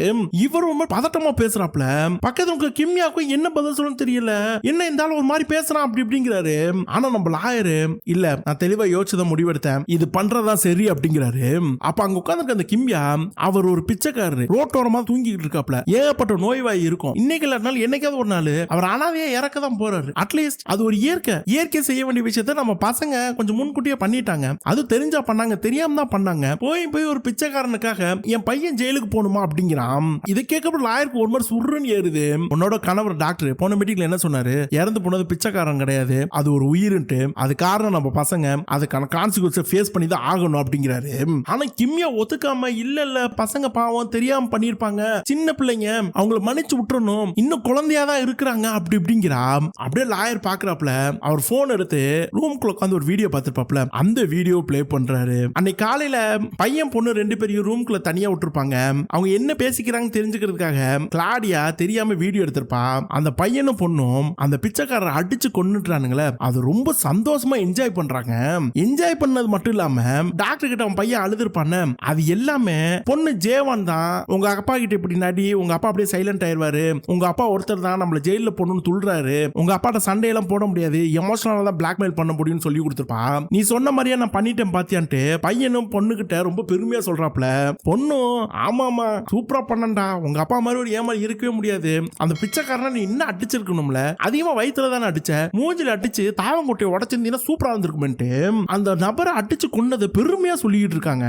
இவர் ரொம்ப பதட்டமா பேசுறாப்ல. பக்கத்துல கிம்மியாக்கும் என்ன பதில் சொல்லணும்னு தெரியல. என்ன இருந்தாலும் ஒரு மாதிரி பேசுறான் அப்படி இப்படிங்கிறாரு. ஆனா நம்ம லாயரு இல்ல நான் தெளிவா யோசிச்சுதான் முடிவெடுத்தேன், இது பண்றதா சரி அப்படிங்கிறாரு. அப்ப அங்க உட்கார்ந்து அந்த கிம்மியா அவர் ஒரு பிச்சைக்காரரு ரோட்டோரமா தூங்கிட்டு இருக்காப்ல. ஏகப்பட்ட நோய்வாய் இருக்கும். இன்னைக்கு இல்லாட்டினாலும் என்னைக்காவது ஒரு நாள் அவர் அனாதையா இறக்க தான் போறாரு. அட்லீஸ்ட் அது ஒரு இயற்கை செய்ய வேண்டிய விஷயத்த நம்ம பசங்க கொஞ்சம் முன்கூட்டியே பண்ணிட்டாங்க. அது தெரிஞ்சா பண்ணாங்க, தெரியாம தான் பண்ணாங்க. போய் ஒரு பிச்சைக்காரனுக்காக என் பையன் ஜெயிலுக்கு போகணுமா அப்படிங்கிறான். இதை கேட்கப்பட லாயருக்கு ஒரு மாதிரி சுருன்னு ஏறுது. உன்னோட கணவர் டாக்டர் போன மீட்டிங்ல என்ன சொன்னாரு, இறந்து போனது பிச்சைக்காரன் கிடையாது, அது ஒரு உயிர்ன்ட்டு. அது காரணம் நம்ம பசங்க அதுக்கான கான்சிக்வன்ஸை ஃபேஸ் பண்ணி தான் ஆகணும் அப்படிங்கிறாரு. ஆனா கிம்மியா ஒத்துக்காம இல்ல பசங்க பாவம் தெரியாம பண்ணிருப்பாங்க, சின்ன பிள்ளைங்க அவங்கள மன்னிச்சு விட்டுறணும், இன்னும் குழந்தையா தான் இருக்கிறாங்க அப்படி இப்படிங்கிறா. அப்படியே லாயர் பாக்குறாப்ல அவர் போன் எடுத்து ரூம்குள்ள உட்காந்து ஒரு வீடியோ பார்த்துருப்பாப்ல. அந்த வீடியோ பிளே பண்றாரு. அன்னைக்கு காலையில பையன் பொண்ணு 2 பேரையும் ரூம்குள்ள தனியா விட்டுருப்பாங்க. அவங்க என்ன பேசிக்கிறாங்க தெரிஞ்சுக்கிறதுக்காக கிளாடியா தெரியாம வீடியோ எடுத்திருப்பா. அந்த பையனும் பொண்ணும் அந்த பிச்சைக்காரரை அடிச்சு கொன்னுட்டானுங்களே, அது ரொம்ப சந்தோஷமா என்ஜாய் பண்றாங்க. என்ஜாய் பண்ணது மட்டும் இல்லாம டாக்டர் கிட்ட அவன் பையன் அழுதுருப்பானே, அது எல்லாமே பொண்ணு ஜேவான் தான். உங்க அப்பா கிட்ட இப்படி நடி, உங்க அப்பா அப்படியே சைலண்ட் ஆயிருவாரு, உங்க அப்பா ஒருத்தர் தான் நம்மள ஜெயில போடணும்னு துள்றாரு, உங்க அப்பாட்ட சண்டையெல்லாம் போட முடியாது, எமோஷனலா தான் பிளாக்மெயில் பண்ண முடியும்னு சொல்லி கொடுத்துருப்பா. நீ சொன்ன மாதிரியே நான் பண்ணிட்டேன் பாத்தியான்ட்டு பையனும் பொண்ணு கிட்ட ரொம்ப பெருமையா சொல்றாப்ல. பொண்ணும் ஆமாமா சூப்பரா பண்ணண்டா, உங்க அப்பா மாதிரி ஒரு ஏமாறி இருக்கவே முடியாது, அந்த பிச்சைக்காரனை நீ இன்னும் அடிச்சிருக்கணும்ல, அதிகமா வயிற்றுல தானே அடிச்ச, மூஞ்சில அடிச்சு தாவங்கொட்டையை உடச்சிருந்தீங்கன்னா சூப்பரா இருந்திருக்குமென்ட்டு அந்த நபரை அடிச்சு கொண்டது பெருமையா சொல்லிட்டு இருக்காங்க.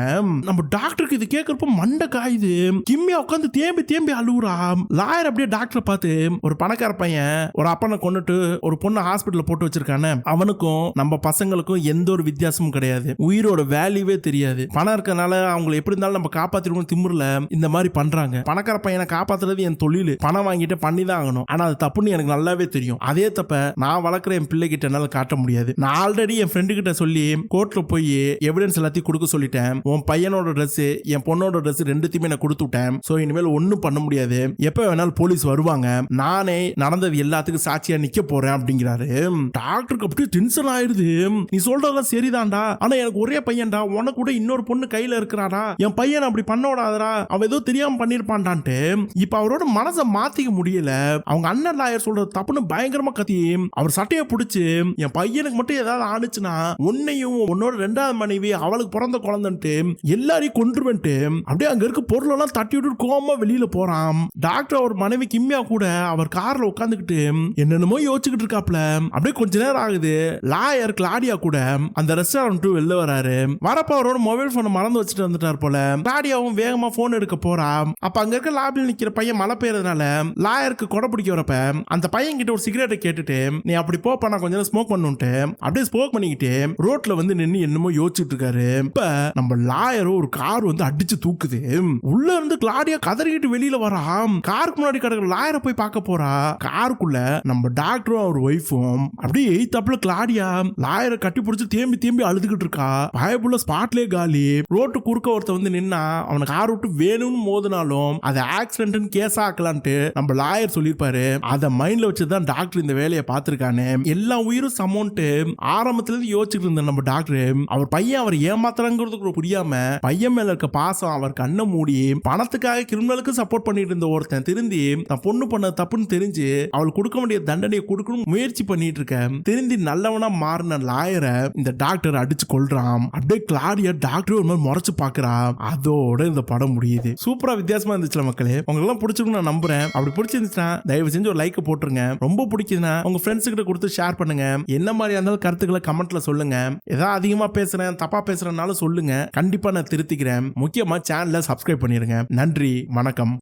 நம்ம டாக்டருக்கு இது கேட்கறப்ப மண்டை காயுது. கிம்மியா உட்காந்து தேம்பி அழுவுறா. லாயர் அப்படியே டாக்டரை பார்த்து ஒரு பணக்கார பையன் ஒரு அப்பனை கொண்டுட்டு ஒரு பொண்ணை ஹாஸ்பிட்டல்ல போட்டு வச்சிருக்கானே, அவனுக்கும் நம்ம பசங்களுக்கும் எந்த ஒரு வித்தியாசமும் கிடையாது, உயிரோட வேல்யூவே தெரியாது, பணம் இருக்கனால அவங்களை எப்படி இருந்தாலும் நம்ம காப்பாத்திருக்கோம் திமிர்ல இந்த மாதிரி பண்றாங்க. பணக்கார பையனை காப்பாத்துறது என் தொழில், பணம் வாங்கிட்டு பண்ணி தான் ஆகணும், ஆனா அது தப்புன்னு எனக்கு நல்லாவே தெரியும். அதே தப்ப நான் வளர்க்குற என் பிள்ளை கிட்ட என்னால காட்ட முடியாது. நான் ஆல்ரெடி என் ஃப்ரெண்டு கிட்ட சொல்லி கோர்ட்ல போய் எவிடன்ஸ் எல்லாத்தையும் கொடுக்க சொல்லிட்டேன். உன் பையனோட ட்ரெஸ் என் பொண்ணோட ட்ரெஸ் ரெண்டுத்தையுமே நான் கொடுத்து விட்டேன். சோ இனிமேல் ஒன்னும் பண்ண முடியாது, எப்ப வேணாலும் போலீஸ் வருவாங்க, நானே நடந்தது எல்லாத்துக்கும் சாட்சியா நிக்க போறேன் அப்படிங்கிறாரு. டாக்டருக்கு அப்படியே டென்ஷன் ஆயிருது. நீ சொல்றதெல்லாம் சரிதான்டா, ஆனா எனக்கு ஒரே பையன்டா, உனக்கு கூட இன்னொரு பொண்ணு கையில இருக்கிறாடா, என் பையன் அப்படி பண்ண விடாதடா, அவன் ஏதோ தெரியாம பண்ணிருப்பான்டான்ட்டு இப்ப அவரோட மனசை மாத்திக்க முடியல. அவங்க அண்ணன் லாயர் சொல்றது தப்புன்னு பயங்கரமா கத்தி அவர் சட்டையை பிடிச்சு என் பையனுக்கு மட்டும் ஏதாவது ஆணுச்சுன்னா உன்னையும் உன்னோட 2வது மனைவி அவளுக்கு பிறந்த குழந்தைன்ட்டு எல்லாரையும் கொன்றுவன்ட்டு அப்படியே அங்க இருக்க பொருள் எல்லாம் தட்டி விட்டு கோவமா வெளியில போறான். டாக்டர் அவர் மனைவி கிம்மியா கூட அவர் கார்ல உட்காந்துக்கிட்டு என்னென்னமோ யோசிச்சுக்கிட்டு இருக்காப்ல. அப்படியே கொஞ்ச நேரம் ஆகுது. லாயர் கிளாடியா கூட அந்த ரெஸ்டாரண்ட் வெளில வராரு. வரப்ப அவரோட மொபைல் போனை மறந்து வச்சுட்டு வந்துட்டார் போல. கிளாடியாவும் வேகமா போன் எடுக்க போறா. அப்ப அங்க இருக்க லாபியில் நிக்கிற பையன் மழை பெய்யறதுனால லாயருக்கு கொடை பிடிக்க வரப்ப அந்த பையன் கிட்ட ஒரு சிகரெட்டை கேட்டுட்டு நீ அப்படி போப்பா நான் கொஞ்சம் ஸ்மோக் பண்ணுன்ட்டு அப்படியே ஸ்மோக் பண்ணிக்கிட்டு ரோட்ல வந்து நின்னு என்னமோ யோசிச்சுட்டு இருக்காரு. இப்ப நம்ம லாயரும் ஒரு கார் வந்து அடிச்சு தூக்குது. உள்ள இருந்து கிளாடியா கதறிக்கிட்டு வெளியில வரா. காருக்கு முன்னாடி கிடக்குற லாயரை போய் பார்க்க போறா. காருக்குள்ள நம்ம டாக்டரும் அவர் ஒய்ஃபும் அப்படியே எய்த்தாப்புல கிளாடியா லாயரை கட்டி பிடிச்சு தேம்பி அழுதுகிட்டு இருக்கா. பயப்புள்ள ஸ்பாட்லயே காலி. ரோட்டு குறுக்க ஒருத்த வந்து நின்னா அவனை கார் விட்டு வேணும்னு மோதினாலும் அது ஆக்சிடென்ட் கேஸ் ஆக்கலான்ட்டு நம்ம லாயர் சொல்லிருப்பாரு. அத மைண்ட்ல வச்சுதான் டாக்டர் இந்த வேலையை பார்த்திருக்கானே. எல்லா உயிரும் சமோன்ட்டு ஆரம்பத்துல இருந்து யோசிச்சுட்டு இருந்த நம்ம டாக்டர் அவர் பையன் அவர் ஏமாத்துறாங்கிறது புரியாம பையன் மேல இருக்க பாசம் அவர் கண்ணை மூடி பணத்துக்காக கிரிமினலுக்கு சப்போர்ட் பண்ணிட்டு இருந்த ஒருத்தன் திருந்தி தன் பொண்ணு பண்ண தப்புன்னு தெரிஞ்சு அவள் கொடுக்க வேண்டிய தண்டனையை கொடுக்கணும் முயற்சி பண்ணிட்டு இருக்க. திருந்தி நல்லவனா மாறின லாயரை இந்த டாக்டர் அடிச்சு கொல்றான். அப்படியே கிளாடியா டாக்டர் ஒரு மாதிரி முறைச்சு பாக்குறா. அதோட இந்த படம் முடியுது. சூப்பரா வித்தியாசமா இருந்துச்சுல மக்களே. உங்களுக்கு எல்லாம் பிடிச்சிருக்கும் நான் நம்புறேன். அப்படி பிடிச்சிருந்துச்சுன்னா தயவு செஞ்சு ஒரு லைக் போட்டுருங்க. ரொம்ப பிடிக்குதுன்னா உங்க ஃப்ரெண்ட்ஸ் கிட்ட கொடுத்து ஷேர் பண்ணுங்க. என்ன மாதிரி இருந்தாலும் கருத்துக்களை கமெண்ட்ல சொல்லுங்க. ஏதாவது அதிகமா பேசுறேன் தப்பா பேசுறேன்னாலும் சொல்லுங்க. கண்டிப்பா நான் திருத்திக்கிறேன். முக்கியமா சேனலை சப்ஸ்கிரைப் பண்ணிருங்க. நன்றி, வணக்கம்.